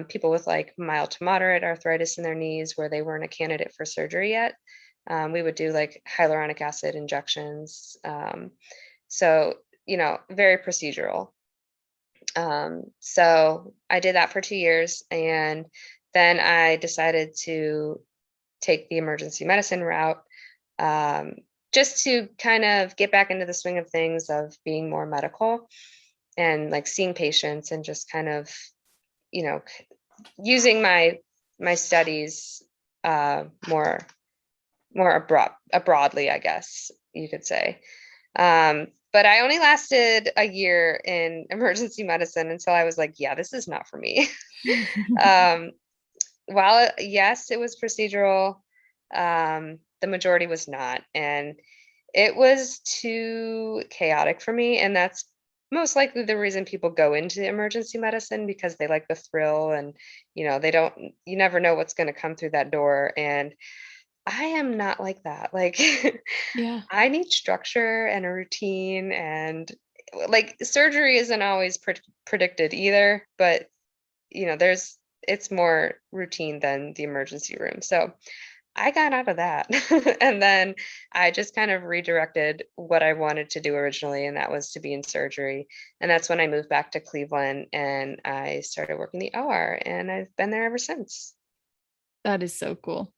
people with like mild to moderate arthritis in their knees where they weren't a candidate for surgery yet. We would do like hyaluronic acid injections. So, very procedural. So I did that for 2 years, and then I decided to take the emergency medicine route, um, just to kind of get back into the swing of things of being more medical and like seeing patients and just kind of, using my studies more broadly, I guess you could say. But I only lasted a year in emergency medicine until I was like, yeah, this is not for me. um, while yes, it was procedural, the majority was not. And it was too chaotic for me. And that's most likely the reason people go into emergency medicine, because they like the thrill and, you never know what's going to come through that door. And I am not like that. Like, Yeah. I need structure and a routine. And like surgery isn't always predicted either, but, it's more routine than the emergency room. So I got out of that. And then I just kind of redirected what I wanted to do originally, and that was to be in surgery. And that's when I moved back to Cleveland and I started working the OR, and I've been there ever since. That is so cool.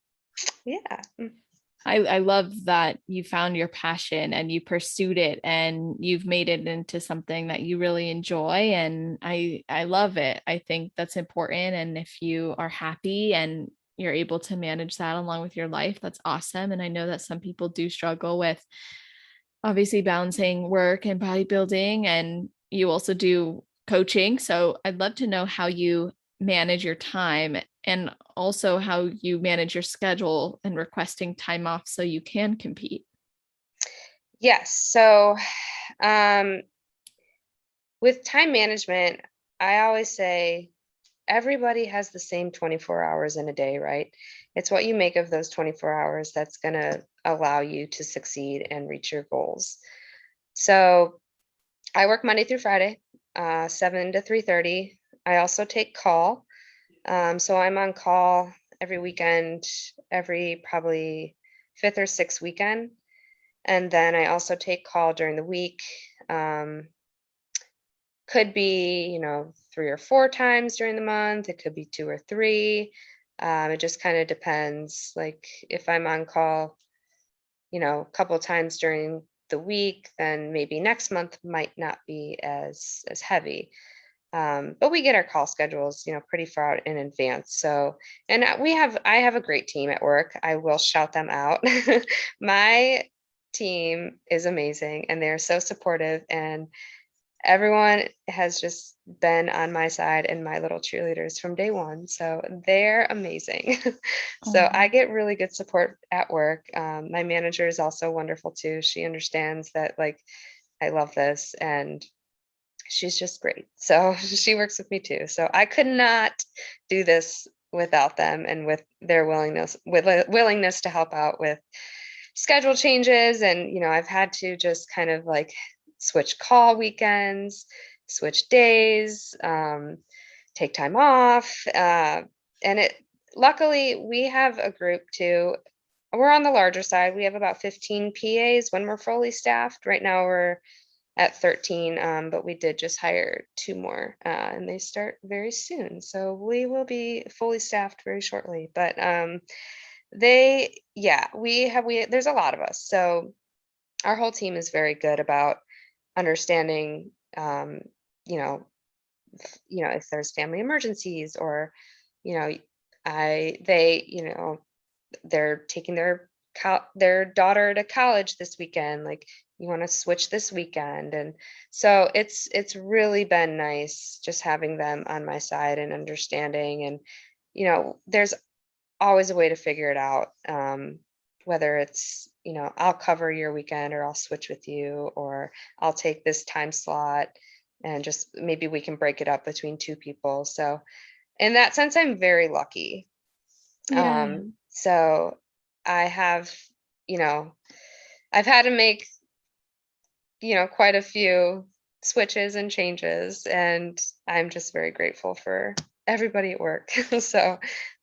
Yeah. I love that you found your passion and you pursued it and you've made it into something that you really enjoy. And I love it. I think that's important. And if you are happy and you're able to manage that along with your life, that's awesome. And I know that some people do struggle with obviously balancing work and bodybuilding, and you also do coaching. So I'd love to know how you manage your time and also how you manage your schedule and requesting time off so you can compete. Yes. So, um, with time management, I always say everybody has the same 24 hours in a day, right? It's what you make of those 24 hours that's going to allow you to succeed and reach your goals. So I work Monday through Friday, 7 to 3:30. I also take call. So I'm on call every weekend, every probably fifth or sixth weekend. And then I also take call during the week. Um, could be, 3 or 4 times during the month. It could be 2 or 3. It just kind of depends. Like if I'm on call, a couple times during the week, then maybe next month might not be as heavy. But we get our call schedules, pretty far out in advance. So, and I have a great team at work. I will shout them out. My team is amazing and they're so supportive, and everyone has just been on my side and my little cheerleaders from day one. So they're amazing. So I get really good support at work. My manager is also wonderful too. She understands that like I love this, and she's just great. So she works with me too. So I could not do this without them and with their willingness to help out with schedule changes. And, I've had to just kind of like switch call weekends, switch days, take time off. And luckily we have a group too. We're on the larger side. We have about 15 PAs when we're fully staffed. Right now we're at 13, but we did just hire 2 more, and they start very soon. So we will be fully staffed very shortly. But there's a lot of us. So our whole team is very good about understanding, you know, if there's family emergencies or, you know, they're taking their daughter to college this weekend, like you want to switch this weekend. And so it's really been nice just having them on my side and understanding. And there's always a way to figure it out, whether it's I'll cover your weekend, or I'll switch with you, or I'll take this time slot, and just maybe we can break it up between 2 people. So in that sense, I'm very lucky. Yeah. So I have, you know, I've had to make, quite a few switches and changes, and I'm just very grateful for everybody at work. So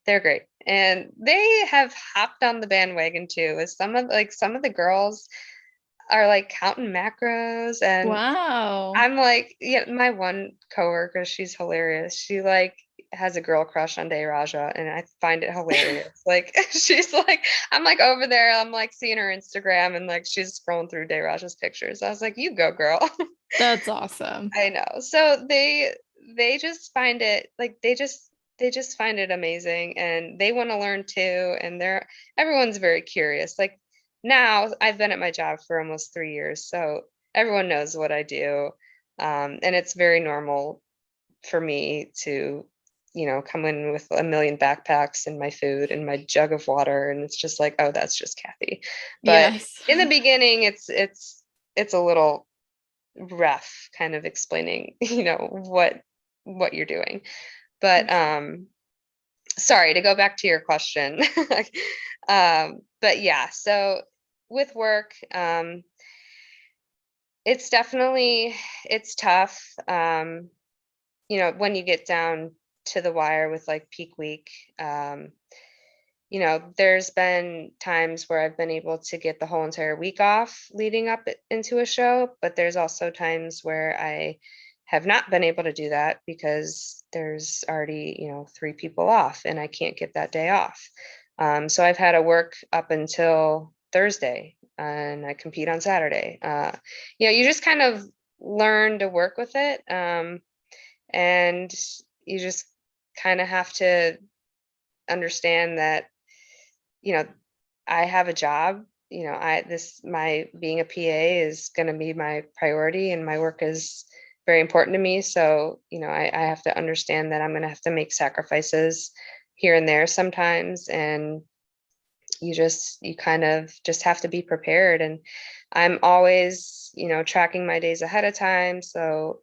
they're great. And they have hopped on the bandwagon too. As some of the girls are like counting macros, and Wow. I'm like, yeah, my one coworker, she's hilarious. She like has a girl crush on Day Raja, and I find it hilarious. Like she's like, I'm like over there, I'm like seeing her Instagram, and like she's scrolling through Day Raja's pictures. I was like, you go, girl. That's awesome. I know. So they just find it like they just find it amazing, and they want to learn too. And everyone's very curious. Like now I've been at my job for almost 3 years, so everyone knows what I do. And it's very normal for me to, come in with a million backpacks and my food and my jug of water. And it's just like, oh, that's just Kathy. But Yes. in the beginning, it's a little rough kind of explaining, what you're doing. But sorry, to go back to your question. But yeah, so with work, it's tough. When you get down to the wire with like peak week, there's been times where I've been able to get the whole entire week off leading up into a show, but there's also times where I have not been able to do that because there's already, 3 people off and I can't get that day off. So I've had to work up until Thursday and I compete on Saturday. You just kind of learn to work with it. And you just kind of have to understand that, I have a job, my being a PA is going to be my priority, and my work is very important to me. So, I have to understand that I'm going to have to make sacrifices here and there sometimes. And you kind of just have to be prepared. And I'm always, tracking my days ahead of time. So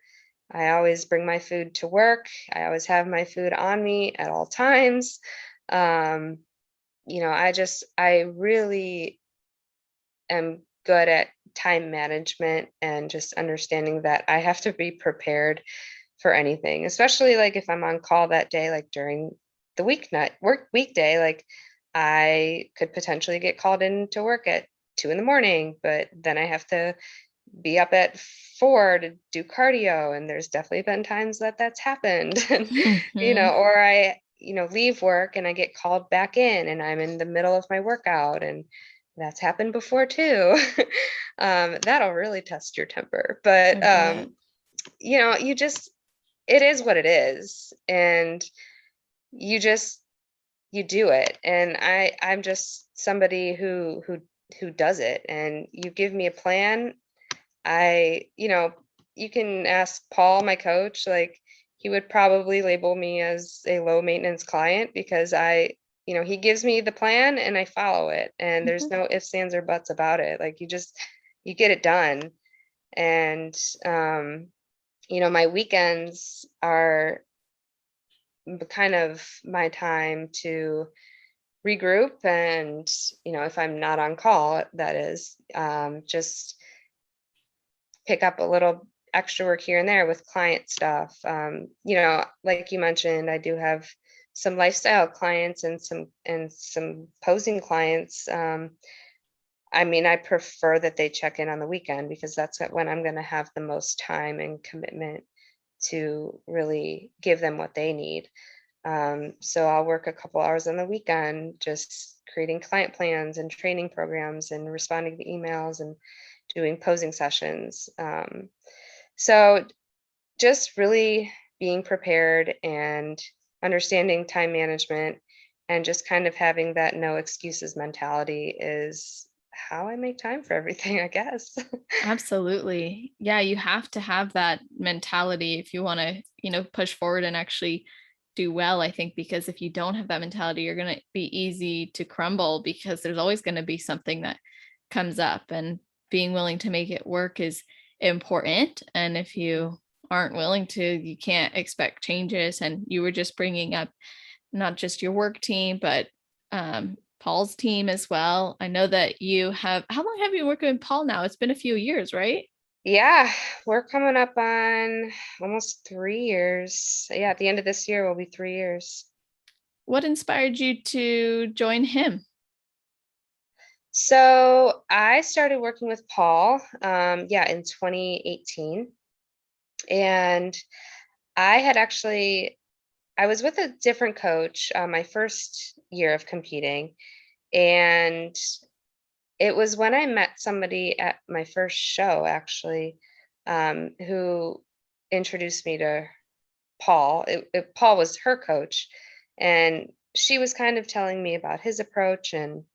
I always bring my food to work. I always have my food on me at all times. I really am good at time management and just understanding that I have to be prepared for anything, especially like if I'm on call that day, like during the weekday, like I could potentially get called in to work at 2 a.m, but then I have to be up at 4 to do cardio. And there's definitely been times that that's happened. And, Mhm. or I, leave work and I get called back in and I'm in the middle of my workout, and that's happened before too. That'll really test your temper. I But, bet. you just, it is what it is. And you just, you do it. And I'm just somebody who does it. And you give me a plan. You can ask Paul, my coach, like he would probably label me as a low maintenance client because he gives me the plan and I follow it, and there's Mhm. no ifs, ands, or buts about it. Like you get it done. And, my weekends are kind of my time to regroup. And, if I'm not on call, that is, just pick up a little extra work here and there with client stuff. Like you mentioned, I do have some lifestyle clients and some posing clients. I prefer that they check in on the weekend because that's when I'm going to have the most time and commitment to really give them what they need. So I'll work a couple hours on the weekend, just creating client plans and training programs and responding to emails and doing posing sessions. So just really being prepared and understanding time management and just kind of having that no excuses mentality is how I make time for everything, I guess. Absolutely. Yeah, you have to have that mentality if you want to, push forward and actually do well, I think, because if you don't have that mentality, you're going to be easy to crumble because there's always going to be something that comes up, and being willing to make it work is important. And if you aren't willing to, you can't expect changes. And you were just bringing up not just your work team, but Paul's team as well. I know that you have, how long have you been working with Paul now? It's been a few years, right? Yeah, we're coming up on almost 3 years. Yeah, at the end of this year will be 3 years. What inspired you to join him? So I started working with Paul, in 2018. And I was with a different coach my first year of competing. And it was when I met somebody at my first show, actually, who introduced me to Paul. Paul was her coach. And she was kind of telling me about his approach and,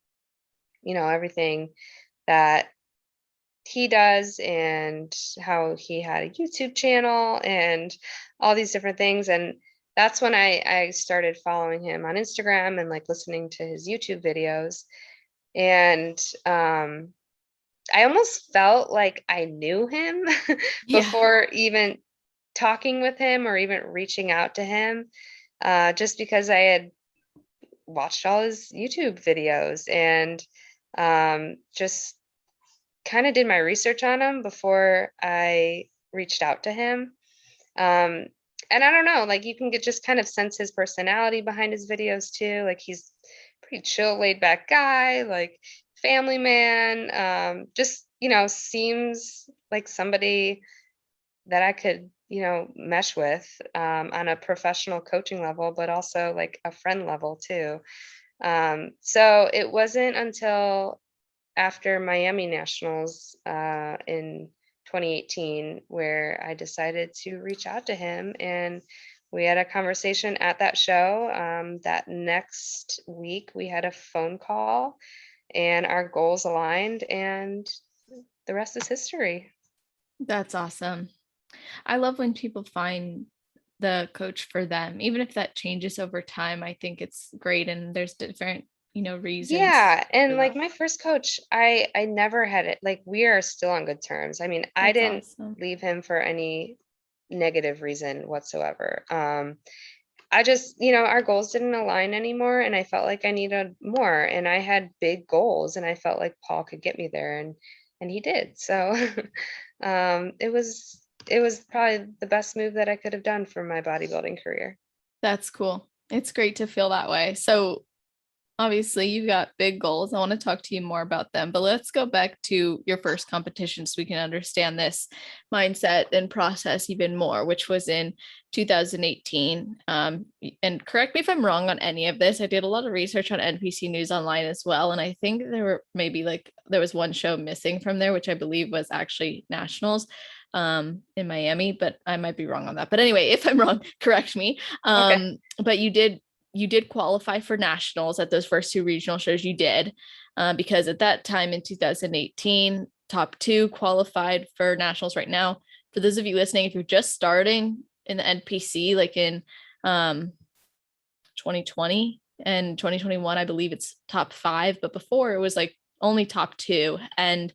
everything that he does and how he had a YouTube channel and all these different things. And that's when I started following him on Instagram and like listening to his YouTube videos. And I almost felt like I knew him Yeah. before even talking with him or even reaching out to him, just because I had watched all his YouTube videos and just kind of did my research on him before I reached out to him. Um, and I don't know, like you can just kind of sense his personality behind his videos too. Like he's pretty chill, laid back guy, like family man. Just, seems like somebody that I could, mesh with on a professional coaching level, but also like a friend level too. So it wasn't until after Miami Nationals in 2018 where I decided to reach out to him, and we had a conversation at that show. That next week we had a phone call and our goals aligned, and the rest is history. That's awesome. I love when people find the coach for them, even if that changes over time. I think it's great. And there's different, reasons Yeah, for and like that. my first coach, I never had it. Like we are still on good terms. I mean, I That's didn't awesome. leave him for any negative reason whatsoever. I just, our goals didn't align anymore, and I felt like I needed more, and I had big goals, and I felt like Paul could get me there, and he did. So, it was probably the best move that I could have done for my bodybuilding career. That's cool. It's great to feel that way. So obviously you've got big goals. I want to talk to you more about them, but let's go back to your first competition so we can understand this mindset and process even more, which was in 2018. And correct me if I'm wrong on any of this. I did a lot of research on NPC News Online as well. And I think there were maybe like there was one show missing from there, which I believe was actually nationals in Miami, but I might be wrong on that. But anyway, if I'm wrong, correct me. Okay. But you did qualify for nationals at those first two regional shows you did, because at that time in 2018, top two qualified for nationals right now. For those of you listening, if you're just starting in the NPC, like in 2020 and 2021, I believe it's top five, but before it was like only top two. And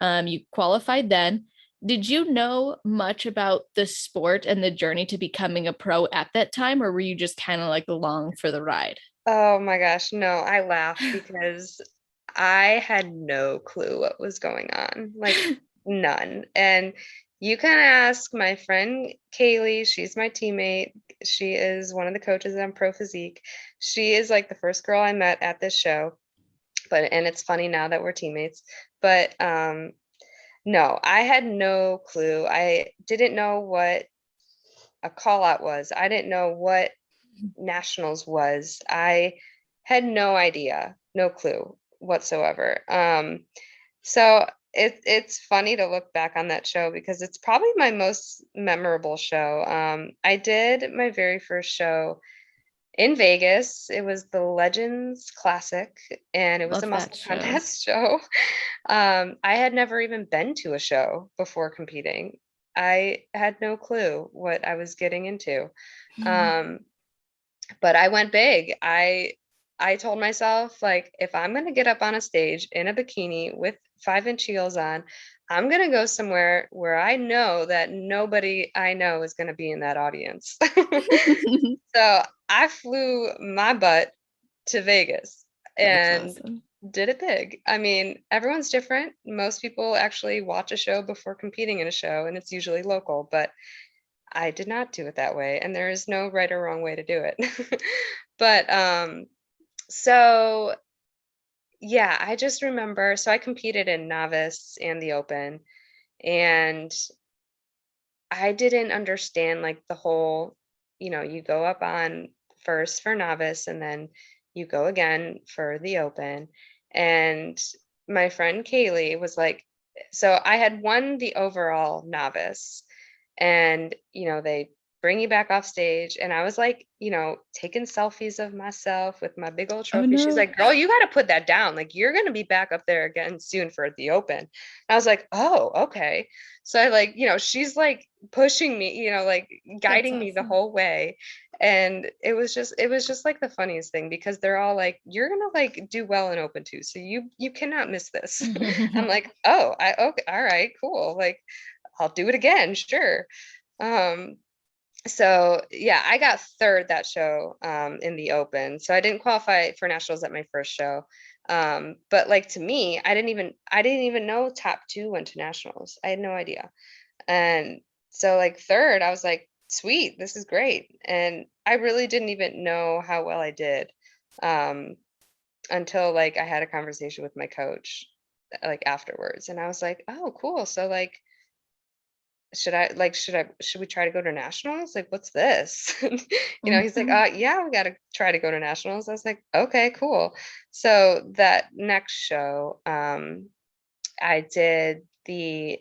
you qualified then. Did you know much about the sport and the journey to becoming a pro at that time, or were you just kind of like along for the ride? Oh my gosh, no, I laugh because I had no clue what was going on, like none. And you can ask my friend Kaylee, she's my teammate. She is one of the coaches on Pro Physique. She is like the first girl I met at this show. But and it's funny now that we're teammates. But no, I had no clue. I didn't know what a call out was. I didn't know what nationals was. I had no idea, no clue whatsoever. So it's funny to look back on that show because it's probably my most memorable show. I did my very first show in Vegas. It was the Legends Classic, and it was a Love that muscle show. contest show. I had never even been to a show before competing. I had no clue what I was getting into. Um, but I went big. I told myself, like, if I'm gonna get up on a stage in a bikini with 5-inch heels on, I'm gonna go somewhere where I know that nobody I know is gonna be in that audience. So I flew my butt to Vegas That's and awesome. did it big. I mean, everyone's different. Most people actually watch a show before competing in a show, and it's usually local, but I did not do it that way, and there is no right or wrong way to do it. But so yeah, I just remember, so I competed in novice and the open, and I didn't understand like the whole, you go up on first for novice and then you go again for the open. And my friend Kaylee was like, so I had won the overall novice, and they bring you back off stage, and I was like, taking selfies of myself with my big old Oh trophy. She's no. like, girl, you got to put that down, like you're going to be back up there again soon for the open. I was like, oh, okay. So I, like, she's like pushing me, like That's guiding me the awesome. whole way. And it was just like the funniest thing because they're all like, you're gonna like do well in open too, so you cannot miss this. I'm like, oh, I okay, all right, cool, like I'll do it again, sure. um so yeah, I got third that show in the open, so I didn't qualify for nationals at my first show. But like, to me, I didn't even know top two went to nationals. I had no idea. And so like third, I was like, sweet, this is great. And I really didn't even know how well I did until like I had a conversation with my coach like afterwards. And I was like, oh, cool. So like, should we try to go to nationals? Like, what's this? He's like, Mhm. yeah, we gotta try to go to nationals. I was like, okay, cool. So that next show, I did the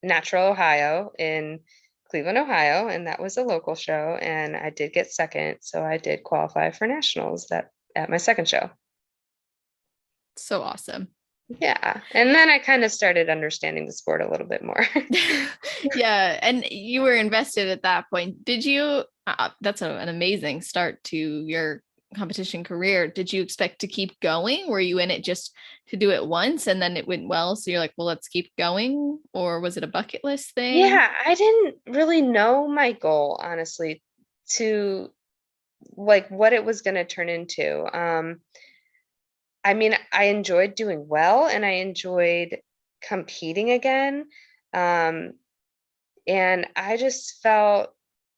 Natural Ohio in Cleveland, Ohio, and that was a local show, and I did get second, so I did qualify for nationals that at my second show. So awesome. Yeah, and then I kind of started understanding the sport a little bit more. Yeah, and you were invested at that point. Did you that's an amazing start to your competition career. Did you expect to keep going? Were you in it just to do it once and then it went well, so you're like, well, let's keep going? Or was it a bucket list thing? Yeah, I didn't really know my goal, honestly, to like what it was going to turn into. I mean, I enjoyed doing well and I enjoyed competing again. Um, and I just felt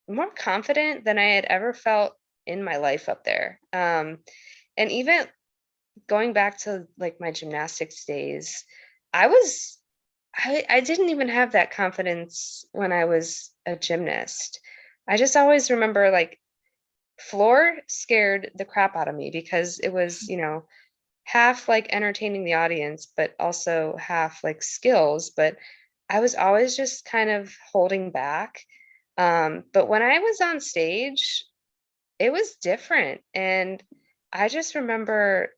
more confident than I had ever felt in my life up there. And even going back to like my gymnastics days, I was I didn't even have that confidence when I was a gymnast. I just always remember like floor scared the crap out of me because it was, half like entertaining the audience, but also half like skills. But I was always just kind of holding back. But when I was on stage, it was different. And I just remember,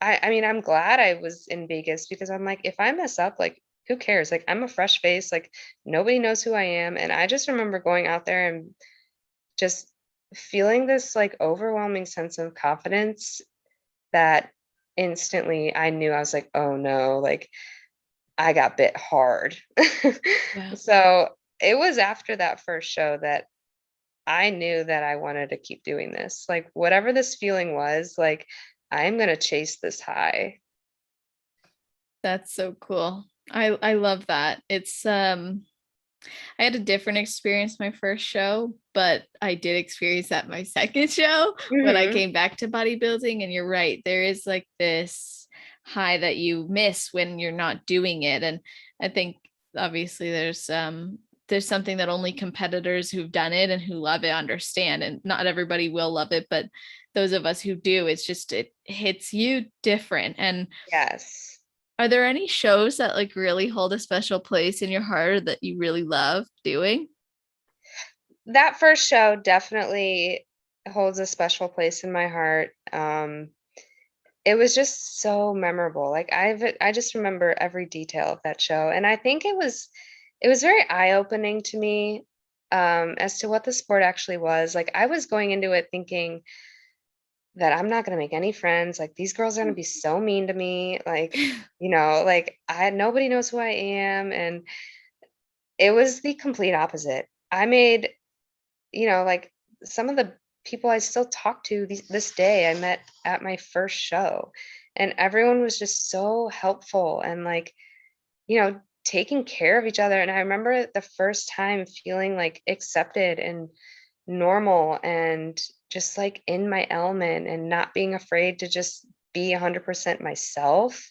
I mean, I'm glad I was in Vegas because I'm like, if I mess up, like, who cares? Like, I'm a fresh face, like, nobody knows who I am. And I just remember going out there and just feeling this like overwhelming sense of confidence that instantly I knew I was like, oh no, like I got bit hard. Yeah. So it was after that first show that I knew that I wanted to keep doing this. Like whatever this feeling was, like I'm going to chase this high. That's so cool. I love that. It's I had a different experience my first show, but I did experience that my second show when I Mhm. came back to bodybuilding. And you're right, there is like this high that you miss when you're not doing it. And I think obviously there's something that only competitors who've done it and who love it understand. And not everybody will love it, but those of us who do, it's just it hits you different. And Yes. are there any shows that like really hold a special place in your heart that you really love doing? That first show definitely holds a special place in my heart. It was just so memorable. Like I just remember every detail of that show. And I think it was very eye-opening to me as to what the sport actually was. Like I was going into it thinking that I'm not going to make any friends. Like these girls are going to be so mean to me. Like, like nobody knows who I am. And it was the complete opposite. I made, like some of the people I still talk to this day, I met at my first show, and everyone was just so helpful and like, taking care of each other. And I remember the first time feeling like accepted and normal and just like in my element and not being afraid to just be 100% myself.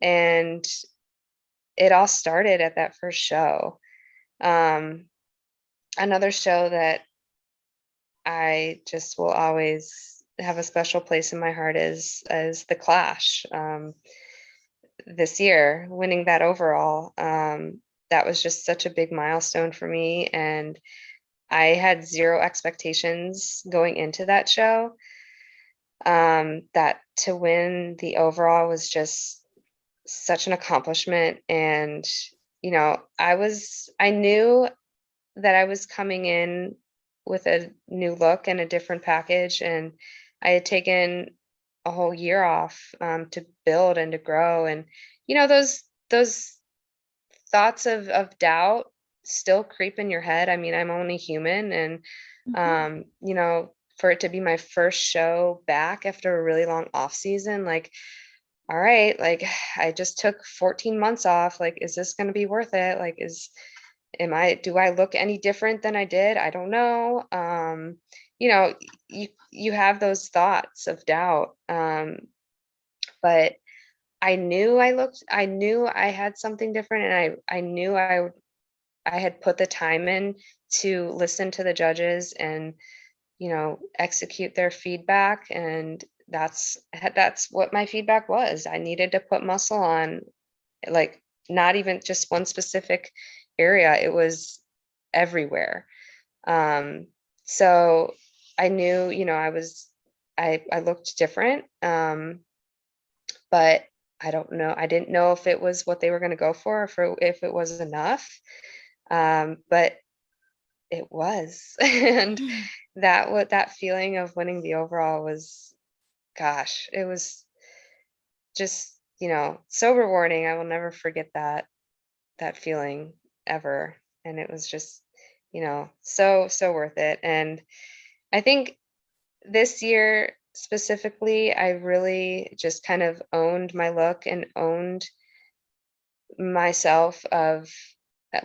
And it all started at that first show. Um, Another show that I just will always have a special place in my heart is The Clash. This year, winning that overall, that was just such a big milestone for me, and I had zero expectations going into that show. That to win the overall was just such an accomplishment, and I knew that I was coming in with a new look and a different package, and I had taken a whole year off to build and to grow, and those thoughts of doubt still creep in your head. I mean, I'm only human, and Mhm. for it to be my first show back after a really long off season, like, all right, like I just took 14 months off. Like, is this going to be worth it? Like, do I look any different than I did? I don't know. You know, you have those thoughts of doubt. But I knew I had something different, and I knew I had put the time in to listen to the judges and, execute their feedback. And that's what my feedback was. I needed to put muscle on, like, not even just one specific area. It was everywhere. Um, so I knew, I looked different. But I don't know. I didn't know if it was what they were going to go for, if it was enough. But it was. And what that feeling of winning the overall was, gosh, it was just, so rewarding. I will never forget that feeling ever. And it was just, so worth it. And I think this year specifically, I really just kind of owned my look and owned myself of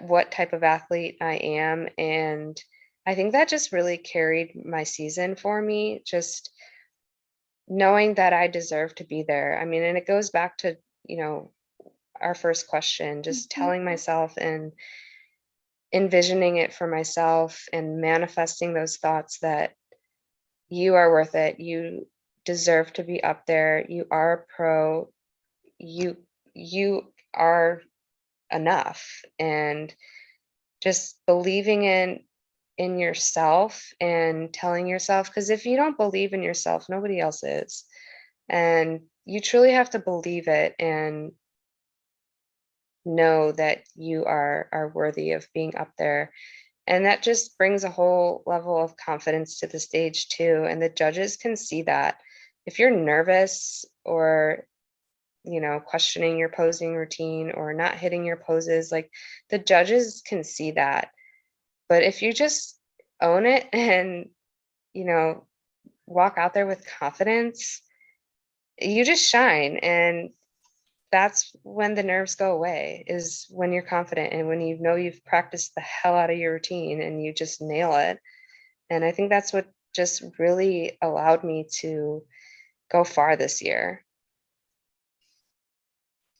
what type of athlete I am. And I think that just really carried my season for me. Just knowing that I deserve to be there. I mean, and it goes back to, our first question, just Mhm. telling myself and envisioning it for myself and manifesting those thoughts that you are worth it. You deserve to be up there. You are a pro. You you are enough. And just believing in yourself and telling yourself, because if you don't believe in yourself, nobody else is. And you truly have to believe it and know that you are worthy of being up there. And that just brings a whole level of confidence to the stage too. And the judges can see that. If you're nervous or, questioning your posing routine or not hitting your poses, like, the judges can see that. But if you just own it and, you know, walk out there with confidence, you just shine. And that's when the nerves go away, is when you're confident and when you know you've practiced the hell out of your routine and you just nail it. And I think that's what just really allowed me to go far this year.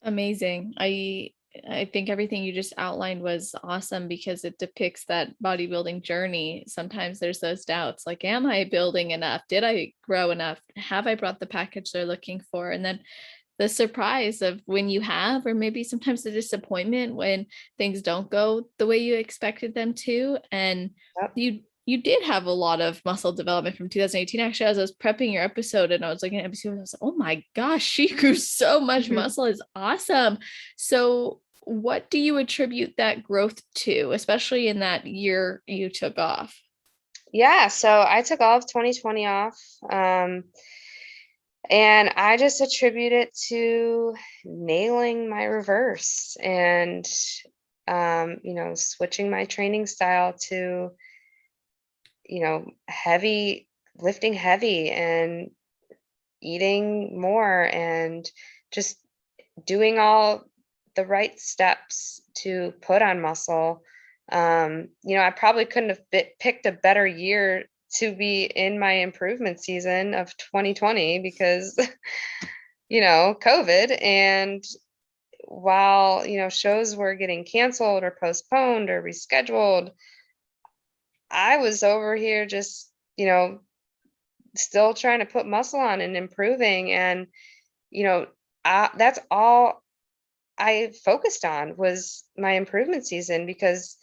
Amazing. I think everything you just outlined was awesome because it depicts that bodybuilding journey. Sometimes there's those doubts like, am I building enough? Did I grow enough? Have I brought the package they're looking for? And then the surprise of when you have, or maybe sometimes the disappointment when things don't go the way you expected them to. And Yep. you did have a lot of muscle development from 2018. Actually, as I was prepping your episode and I was looking at episode, I was like, oh my gosh, she grew so much muscle. Is awesome. So what do you attribute that growth to, especially in that year you took off? Yeah, so I took all of 2020 off. And I just attribute it to nailing my reverse and, switching my training style to, heavy, lifting heavy and eating more and just doing all the right steps to put on muscle. I probably couldn't have picked a better year to be in my improvement season of 2020 because, COVID. And while, shows were getting canceled or postponed or rescheduled, I was over here just, still trying to put muscle on and improving. And, you know, that's all I focused on was my improvement season because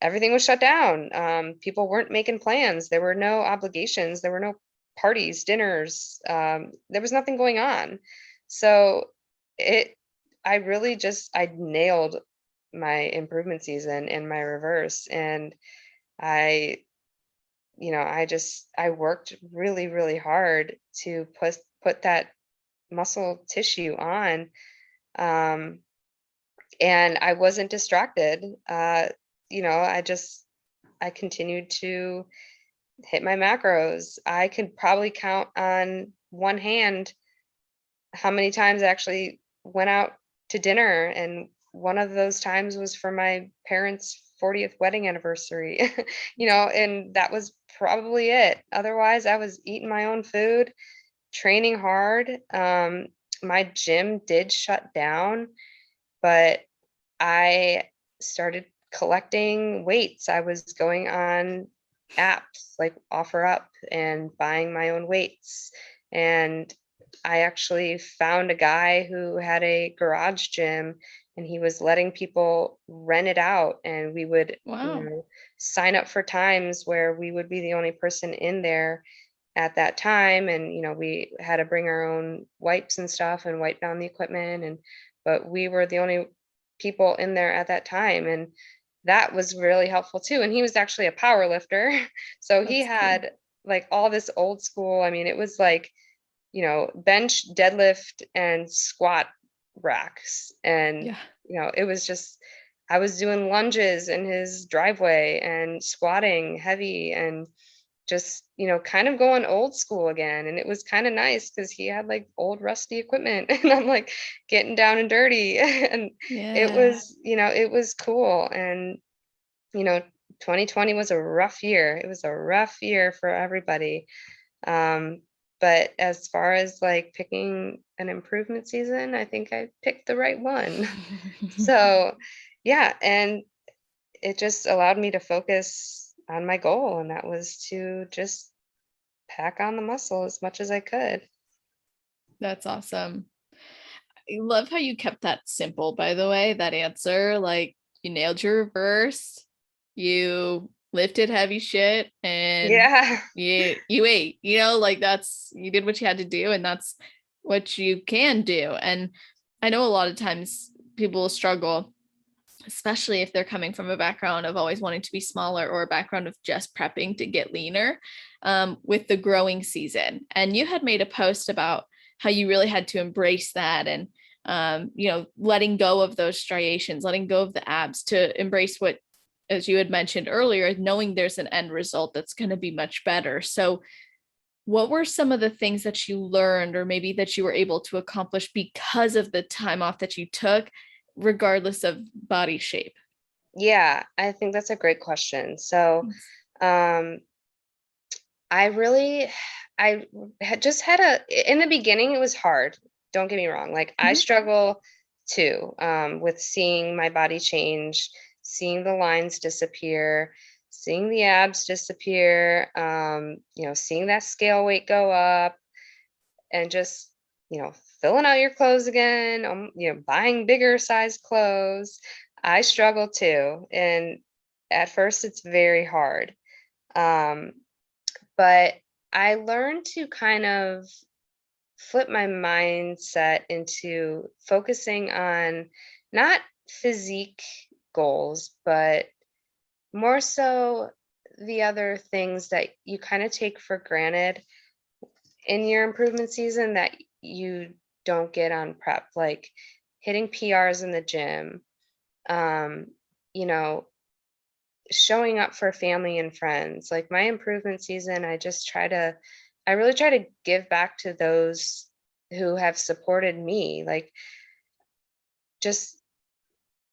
everything was shut down. People weren't making plans. There were no obligations. There were no parties, dinners. There was nothing going on. So it, I really just, I nailed my improvement season in my reverse. And I, I worked really, really hard to put that muscle tissue on. Um, and I wasn't distracted. I continued to hit my macros. I could probably count on one hand how many times I actually went out to dinner. And one of those times was for my parents' 40th wedding anniversary, and that was probably it. Otherwise, I was eating my own food, training hard. My gym did shut down, but I started collecting weights. I was going on apps like OfferUp and buying my own weights. And I actually found a guy who had a garage gym and he was letting people rent it out. And we would, Wow. sign up for times where we would be the only person in there at that time. And, we had to bring our own wipes and stuff and wipe down the equipment. But we were the only people in there at that time. And that was really helpful too. And he was actually a power lifter. So he That's cool. had like all this old school. I mean, it was like, bench, deadlift, and squat racks. And, Yeah. it was just, I was doing lunges in his driveway and squatting heavy and just, kind of going old school again. And it was kind of nice because he had like old rusty equipment and I'm like getting down and dirty. And it Yeah. was, it was cool. And, you know, 2020 was a rough year. It was a rough year for everybody. Um, But as far as like picking an improvement season, I think I picked the right one. So yeah, and it just allowed me to focus on my goal, and that was to just pack on the muscle as much as I could. That's awesome. I love how you kept that simple, by the way, that answer. Like you nailed your reverse, you lifted heavy shit, and Yeah. you ate, like that's, you did what you had to do, and that's what you can do. And I know a lot of times people struggle, especially if they're coming from a background of always wanting to be smaller or a background of just prepping to get leaner, with the growing season. And you had made a post about how you really had to embrace that, and letting go of those striations, letting go of the abs to embrace what, as you had mentioned earlier, knowing there's an end result that's going to be much better. So what were some of the things that you learned, or maybe that you were able to accomplish because of the time off that you took, regardless of body shape? Yeah, I think that's a great question. So, um, I really, I had just had in the beginning, it was hard. Don't get me wrong. Like I Mhm. struggle too, with seeing my body change, seeing the lines disappear, seeing the abs disappear, seeing that scale weight go up, and just, filling out your clothes again, buying bigger size clothes. I struggle too. And at first it's very hard. Um, but I learned to kind of flip my mindset into focusing on not physique goals, but more so the other things that you kind of take for granted in your improvement season that you don't get on prep, like hitting PRs in the gym, um, you know, showing up for family and friends. Like my improvement season, I really try to give back to those who have supported me. Like just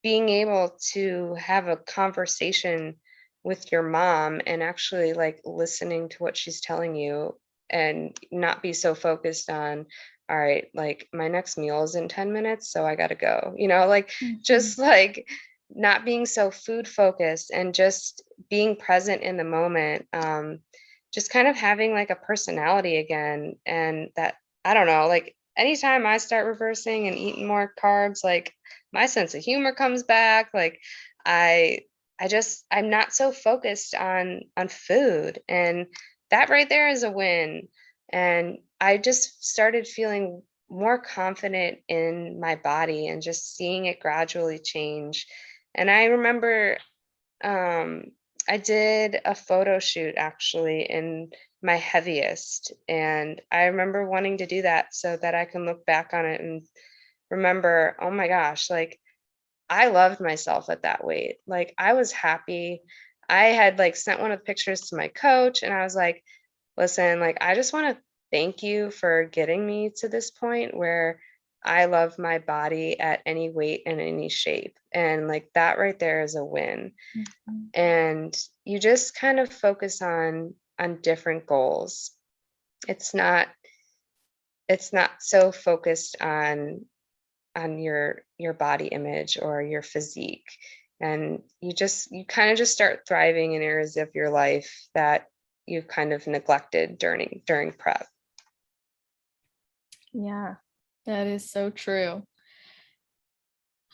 being able to have a conversation with your mom and actually like listening to what she's telling you and not be so focused on, all right, like my next meal is in 10 minutes, so I got to go, like Mhm. just like not being so food focused and just being present in the moment. Just kind of having like a personality again. And that, I don't know, like anytime I start reversing and eating more carbs, like my sense of humor comes back. Like I I'm not so focused on food, and that right there is a win. And I just started feeling more confident in my body and just seeing it gradually change. And I remember um I did a photo shoot actually in my heaviest, and I remember wanting to do that so that I can look back on it and remember, oh my gosh, like I loved myself at that weight. Like I was happy. I had like sent one of the pictures to my coach and I was like, listen, like I just want to thank you for getting me to this point where I love my body at any weight and any shape. And like that right there is a win. Mhm. And you just kind of focus on different goals. It's not it's not so focused on your body image or your physique, and you kind of just start thriving in areas of your life that you've kind of neglected during prep. Yeah, that is so true.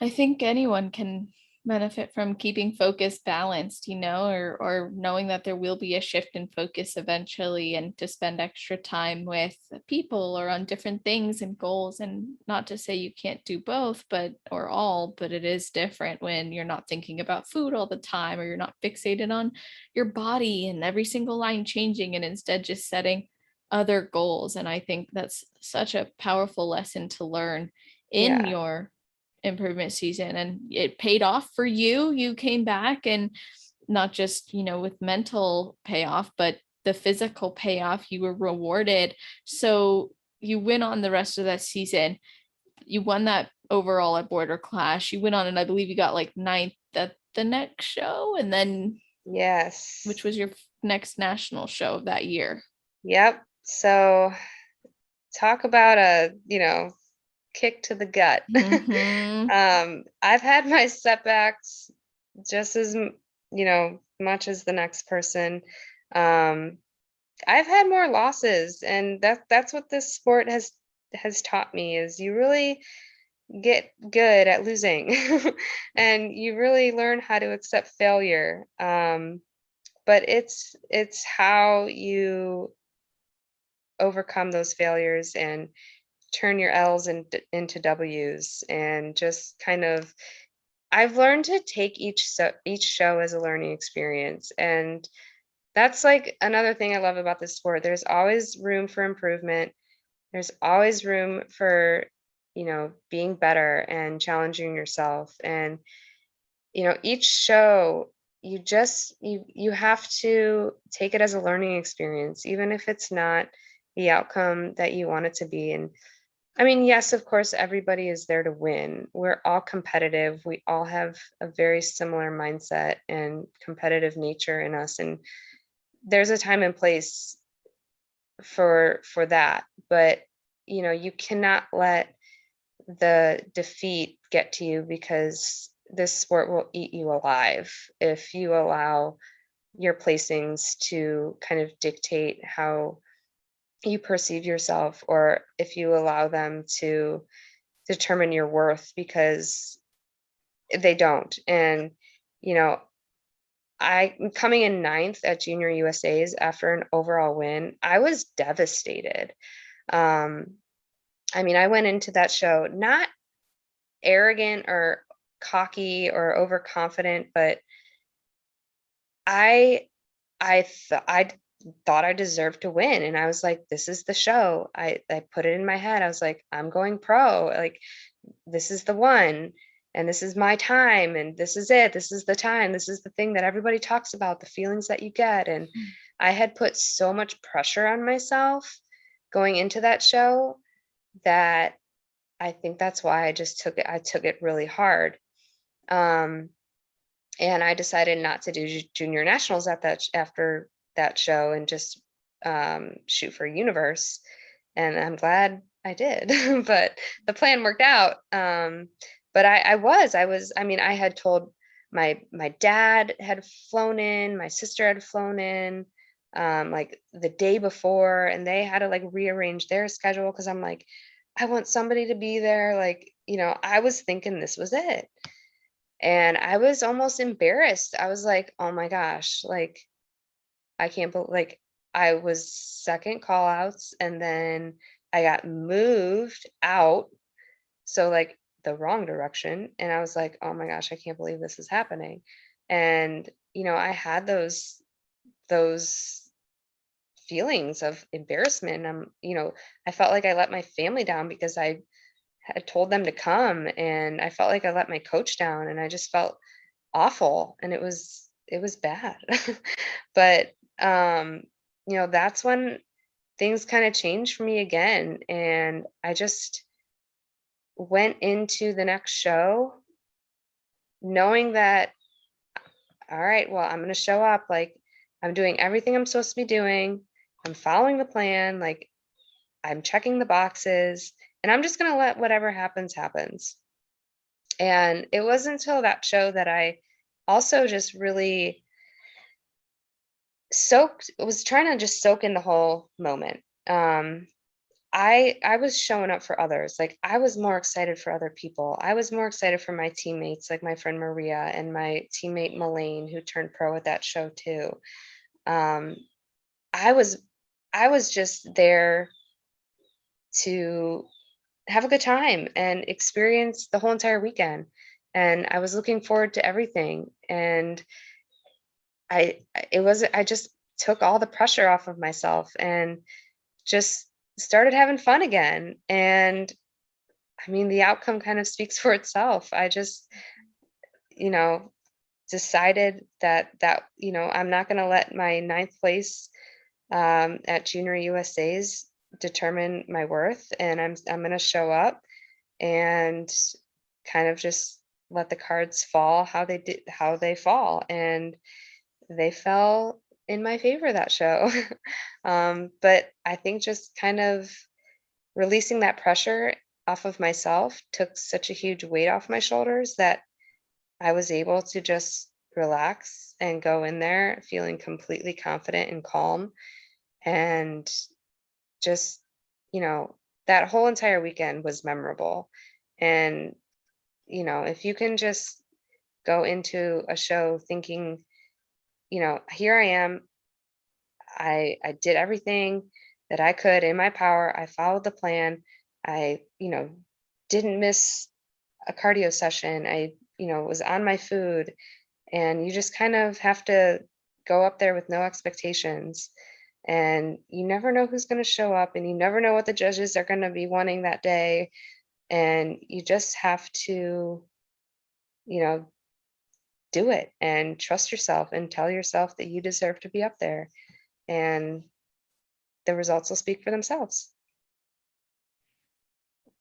I think anyone can benefit from keeping focus balanced, or knowing that there will be a shift in focus eventually, and to spend extra time with people or on different things and goals. And not to say you can't do both, or all, but it is different when you're not thinking about food all the time, or you're not fixated on your body and every single line changing, and instead just setting other goals. And I think that's such a powerful lesson to learn in Yeah. your improvement season, and it paid off for you. You came back, and not just with mental payoff, but the physical payoff. You were rewarded, so you went on the rest of that season. You won that overall at Border Clash. You went on, and I believe you got like ninth at the next show, and then, Yes. which was your next national show of that year? Yep. So talk about a, kick to the gut. Mm-hmm. I've had my setbacks just as, much as the next person. Um, I've had more losses, and that's what this sport has taught me is you really get good at losing and you really learn how to accept failure. But it's how you overcome those failures and turn your L's into W's, and just kind of I've learned to take each show as a learning experience, and that's like another thing I love about this sport. There's always room for improvement. There's always room for, being better and challenging yourself. And, each show, you have to take it as a learning experience, even if it's not the outcome that you want it to be. And I mean, yes, of course, everybody is there to win. We're all competitive. We all have a very similar mindset and competitive nature in us. And there's a time and place for that. But, you cannot let the defeat get to you, because this sport will eat you alive if you allow your placings to kind of dictate how you perceive yourself, or if you allow them to determine your worth, because they don't. And, you know, I coming in ninth at Junior USA's after an overall win, I was devastated. Um, I mean, I went into that show not arrogant or cocky or overconfident, but I I thought I deserved to win, and I was like, this is the show. I put it in my head. I was like, I'm going pro. Like, this is the one, and this is my time, and this is it. This is the time. This is the thing that everybody talks about, the feelings that you get. And I had put so much pressure on myself going into that show that I think that's why I took it really hard. Um, and I decided not to do junior nationals after that show, and just shoot for Universe. And I'm glad I did, but the plan worked out. But I mean, I had told my dad had flown in, my sister had flown in, like the day before, and they had to like rearrange their schedule, because I'm like, I want somebody to be there. Like, I was thinking this was it. And I was almost embarrassed. I was like, oh my gosh, like, I can't believe, like, I was second call outs, and then I got moved out. So, like, the wrong direction. And I was like, oh my gosh, I can't believe this is happening. And, I had those feelings of embarrassment. I felt like I let my family down, because I had told them to come, and I felt like I let my coach down, and I just felt awful, and it was bad. But that's when things kind of changed for me again, and I just went into the next show knowing that, all right, well, I'm going to show up, like, I'm doing everything I'm supposed to be doing. I'm following the plan, like, I'm checking the boxes, and I'm just going to let whatever happens happens. And it wasn't until that show that I also just really was trying to just soak in the whole moment. I was showing up for others. Like, I was more excited for other people. I was more excited for my teammates, like my friend Maria and my teammate Melaine, who turned pro at that show too. Um, I was I was just there to have a good time and experience the whole entire weekend. And I was looking forward to everything. And I just took all the pressure off of myself and just started having fun again. And I mean, the outcome kind of speaks for itself. I just, you know, decided that I'm not going to let my ninth place at Junior USA's determine my worth, and I'm going to show up and kind of just let the cards fall how they fall. And they fell in my favor that show. But I think just kind of releasing that pressure off of myself took such a huge weight off my shoulders that I was able to just relax and go in there feeling completely confident and calm. And just, you know, that whole entire weekend was memorable. And, if you can just go into a show thinking, here I am, I did everything that I could in my power. I followed the plan. I, didn't miss a cardio session. I, was on my food, and you just kind of have to go up there with no expectations. And you never know who's going to show up, and you never know what the judges are going to be wanting that day. And you just have to, you know, do it and trust yourself and tell yourself that you deserve to be up there. And the results will speak for themselves.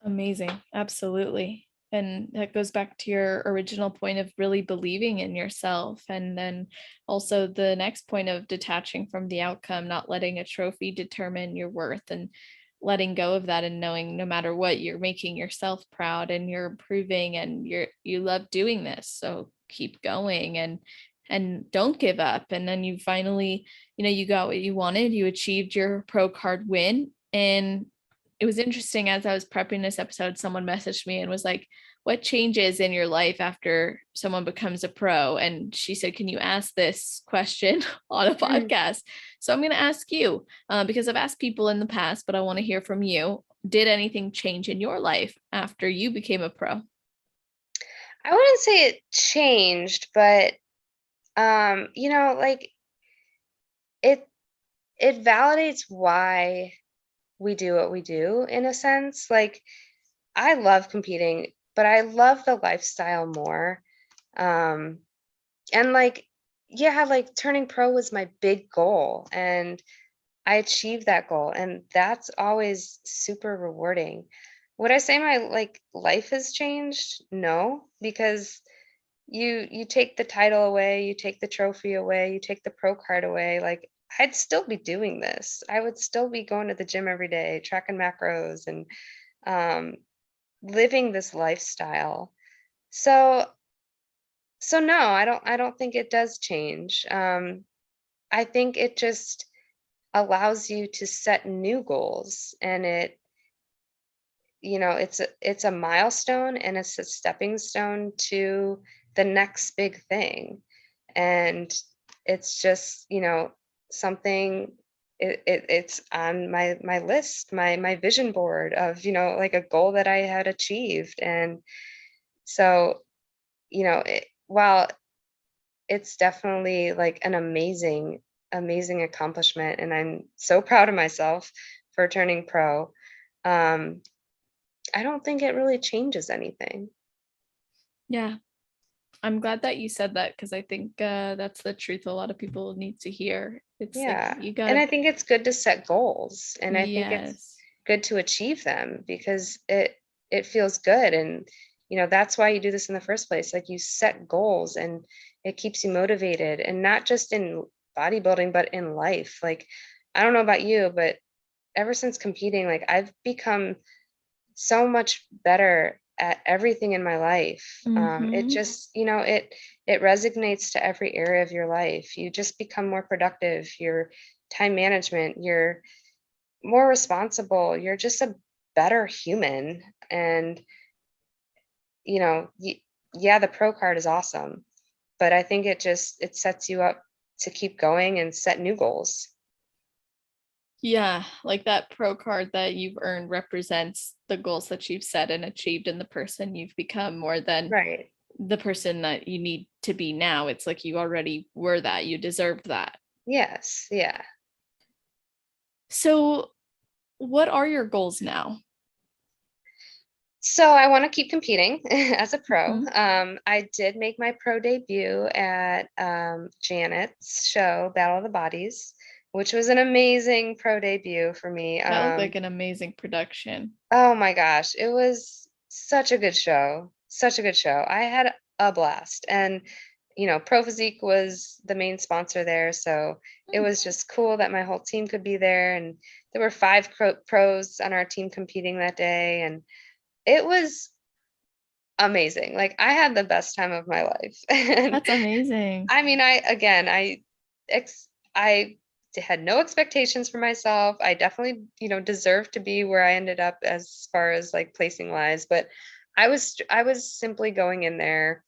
Amazing. Absolutely. And that goes back to your original point of really believing in yourself. And then also the next point of detaching from the outcome, not letting a trophy determine your worth, and letting go of that, and knowing no matter what, you're making yourself proud and you're improving, and you love doing this. So keep going, and don't give up. And then you finally, you got what you wanted. You achieved your pro card win. And it was interesting, as I was prepping this episode, someone messaged me and was like, what changes in your life after someone becomes a pro? And she said, can you ask this question on a podcast? So I'm going to ask you, because I've asked people in the past, but I want to hear from you. Did anything change in your life after you became a pro? I wouldn't say it changed, but like it it validates why we do what we do in a sense. Like, I love competing, but I love the lifestyle more. Um, and like, yeah, like turning pro was my big goal, and I achieved that goal, and that's always super rewarding. Would I say my life has changed? No, because you take the title away, you take the trophy away, you take the pro card away, like I'd still be doing this. I would still be going to the gym every day, tracking macros, and um living this lifestyle. So no, I don't think it does change. I think it just allows you to set new goals, and it's a milestone, and it's a stepping stone to the next big thing. And it's just, something, it's on my list, my vision board of, like a goal that I had achieved. And so, while it's definitely like an amazing accomplishment, and I'm so proud of myself for turning pro, um, I don't think it really changes anything. Yeah. I'm glad that you said that, because I think that's the truth a lot of people need to hear. It's like Yeah. you And got, I think it's good to set goals, and I think it's yes. good to achieve them because it feels good. And that's why you do this in the first place. Like, you set goals, and it keeps you motivated, and not just in bodybuilding but in life. Like, I don't know about you, but ever since competing, like, I've become so much better at everything in my life. It Mm-hmm. just, it resonates to every area of your life. You just become more productive. Your time management, you're more responsible. You're just a better human. And, yeah, the pro card is awesome, but I think it sets you up to keep going and set new goals. Yeah, like that pro card that you've earned represents the goals that you've set and achieved, and the person you've become, more than Right. the person that you need to be now. It's like you already were that, you deserved that. Yes. Yeah. So, what are your goals now? So I want to keep competing as a pro. Mhm. I did make my pro debut at Janet's show, Battle of the Bodies, which was an amazing pro debut for me. That looked like an amazing production. Oh my gosh, it was such a good show. Such a good show. I had a blast. And Pro Physique was the main sponsor there. So it was just cool that my whole team could be there. And there were 5 pros on our team competing that day. And it was amazing. Like, I had the best time of my life. And That's amazing. I mean, I had no expectations for myself. I definitely, deserved to be where I ended up as far as like placing wise, but I was simply going in there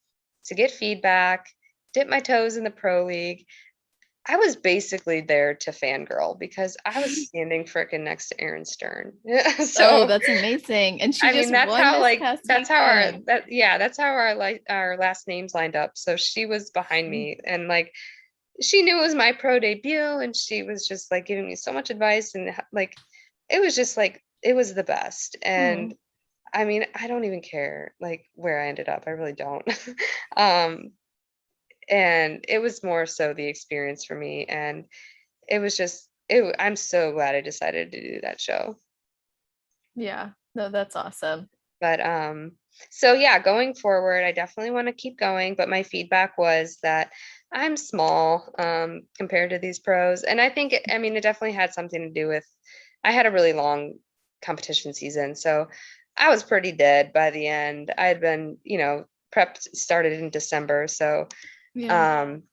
to get feedback, dip my toes in the pro league. I was basically there to fangirl because I was standing freaking next to Erin Stern. Oh, So that's amazing. And she I mean, just won this past that's how weekend. our last names lined up. So she was behind me, and like, she knew it was my pro debut, and she was just like giving me so much advice, and like, it was just like, it was the best. And Oh, I mean, I don't even care like where I ended up. I really don't. um and it was more so the experience for me, and it was just I'm so glad I decided to do that show. yeah. No, that's awesome. But so yeah, going forward, I definitely want to keep going, but my feedback was that I'm small compared to these pros. And I think I mean, it definitely had something to do with, I had a really long competition season, so I was pretty dead by the end. I had been, prepped started in December, so Yeah. um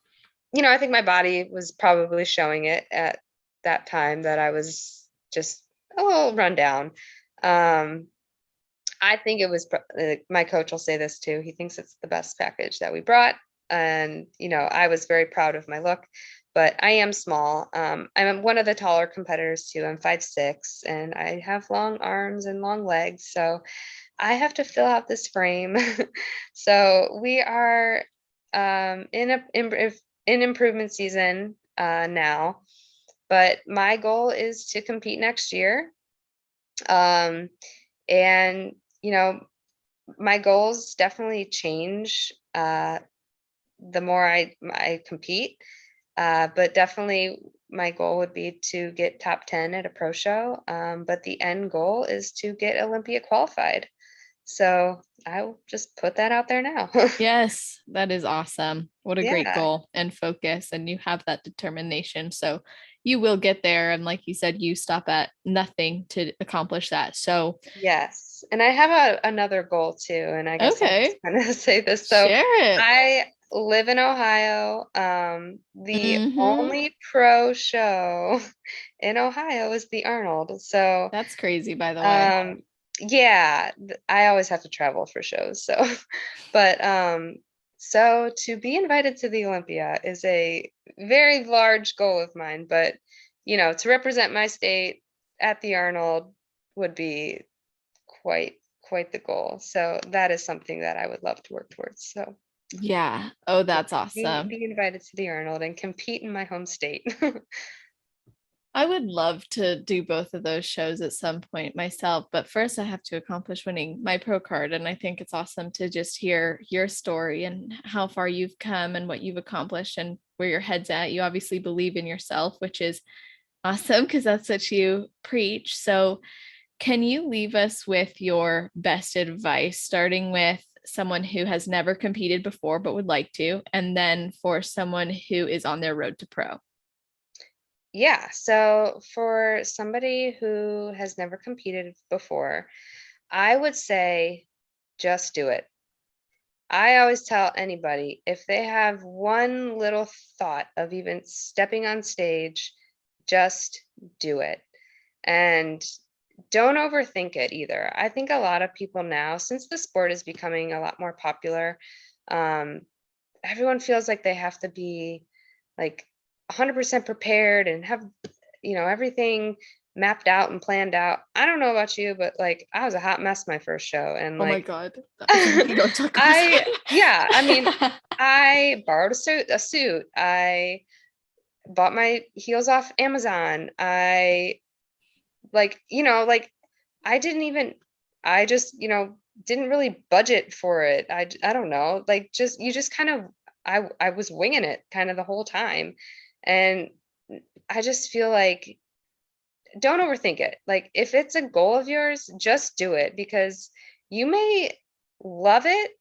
I think my body was probably showing it at that time that I was just a little run down. um I think it was, my coach will say this too. He thinks it's the best package that we brought. And, I was very proud of my look, but I am small. I'm one of the taller competitors too. I'm 5'6", and I have long arms and long legs. So I have to fill out this frame. So we are in improvement season now, but my goal is to compete next year. Um, and, you know, my goals definitely change the more I compete. But definitely my goal would be to get top 10 at a pro show. But the end goal is to get Olympia qualified. So I'll just put that out there now. Yes, that is awesome. What a great Yeah. goal and focus. And you have that determination. So you will get there. And like you said, you stop at nothing to accomplish that. So, Yes. And I have another goal too. And I guess I'll just okay, kind of say this. So share it. I live in Ohio. The Mm-hmm. only pro show in Ohio is the Arnold. So That's crazy, by the way. Um, yeah, I always have to travel for shows. So, but so to be invited to the Olympia is a very large goal of mine. But to represent my state at the Arnold would be quite the goal. So that is something that I would love to work towards. So Yeah. Oh, yeah, that's awesome. be invited to the Arnold and compete in my home state. I would love to do both of those shows at some point myself, but first I have to accomplish winning my pro card. And I think it's awesome to just hear your story and how far you've come and what you've accomplished and where your head's at. You obviously believe in yourself, which is awesome because that's what you preach. So, can you leave us with your best advice, starting with someone who has never competed before but would like to, and then for someone who is on their road to pro? Yeah, so for somebody who has never competed before, I would say just do it. I always tell anybody, if they have one little thought of even stepping on stage, just do it. And don't overthink it either. I think a lot of people now, since the sport is becoming a lot more popular, um, everyone feels like they have to be like 100% prepared and have everything mapped out and planned out. I don't know about you, but like, I was a hot mess my first show, and Oh my like, God. You don't talk about yeah, I mean, that. I borrowed a suit. I bought my heels off Amazon. I like I didn't even I just, didn't really budget for it. I don't know. Like, just you just kind of I was winging it kind of the whole time. And I just feel like, don't overthink it. Like, if it's a goal of yours, just do it, because you may love it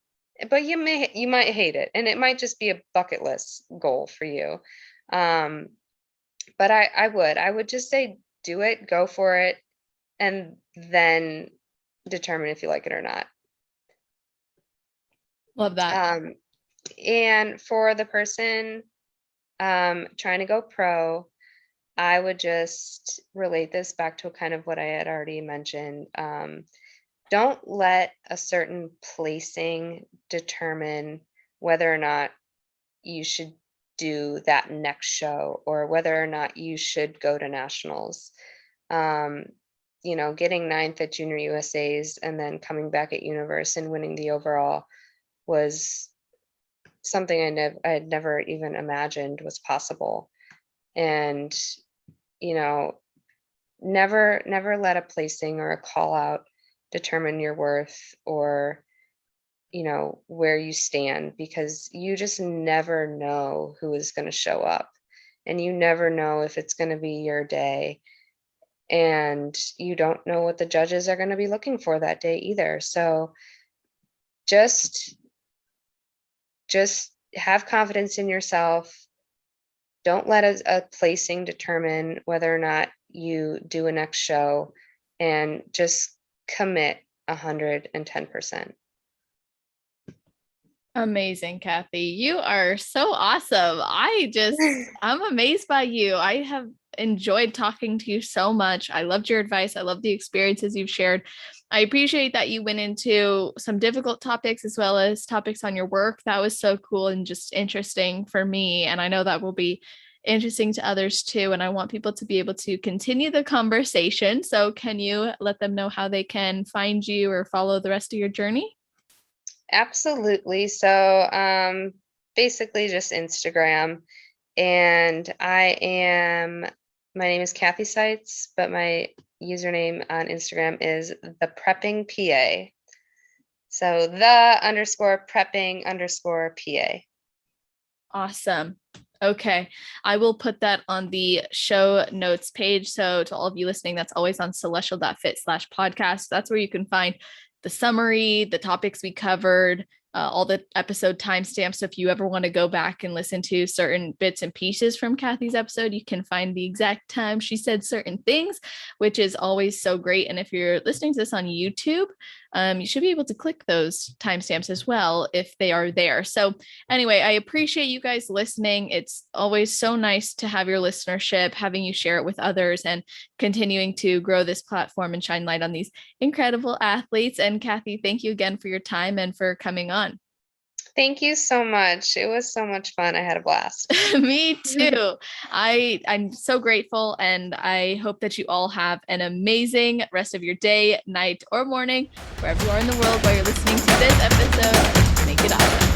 but you might hate it, and it might just be a bucket list goal for you. But I would just say do it, go for it, and then determine if you like it or not. Love that. And for the person trying to go pro, I would just relate this back to kind of what I had already mentioned. Don't let a certain placing determine whether or not you should do that next show or whether or not you should go to nationals. Getting ninth at junior USAs and then coming back at universe and winning the overall was something I had never even imagined was possible. And, never let a placing or a call out determine your worth or where you stand, because you just never know who is going to show up, and you never know if it's going to be your day, and you don't know what the judges are going to be looking for that day either. So just have confidence in yourself. Don't let a placing determine whether or not you do a next show, and just commit 110%. Amazing, Kathy. You are so awesome. I'm amazed by you. I have enjoyed talking to you so much. I loved your advice. I love the experiences you've shared. I appreciate that you went into some difficult topics as well as topics on your work. That was so cool and just interesting for me. And I know that will be interesting to others too. And I want people to be able to continue the conversation. So can you let them know how they can find you or follow the rest of your journey? Absolutely. So basically just Instagram. And my name is Kathy Seitz, but my username on Instagram is the prepping PA. So the _prepping_PA. Awesome. Okay. I will put that on the show notes page. So to all of you listening, that's always on celestial.fit/podcast. That's where you can find the summary, the topics we covered, all the episode timestamps. So if you ever want to go back and listen to certain bits and pieces from Kathy's episode, you can find the exact time she said certain things, which is always so great. And if you're listening to this on YouTube, you should be able to click those timestamps as well if they are there. So anyway, I appreciate you guys listening. It's always so nice to have your listenership, having you share it with others, and continuing to grow this platform and shine light on these incredible athletes. And Kathy, thank you again for your time and for coming on. Thank you so much. It was so much fun. I had a blast. Me too. I'm so grateful, and I hope that you all have an amazing rest of your day, night, or morning, wherever you are in the world while you're listening to this episode. Make it awesome.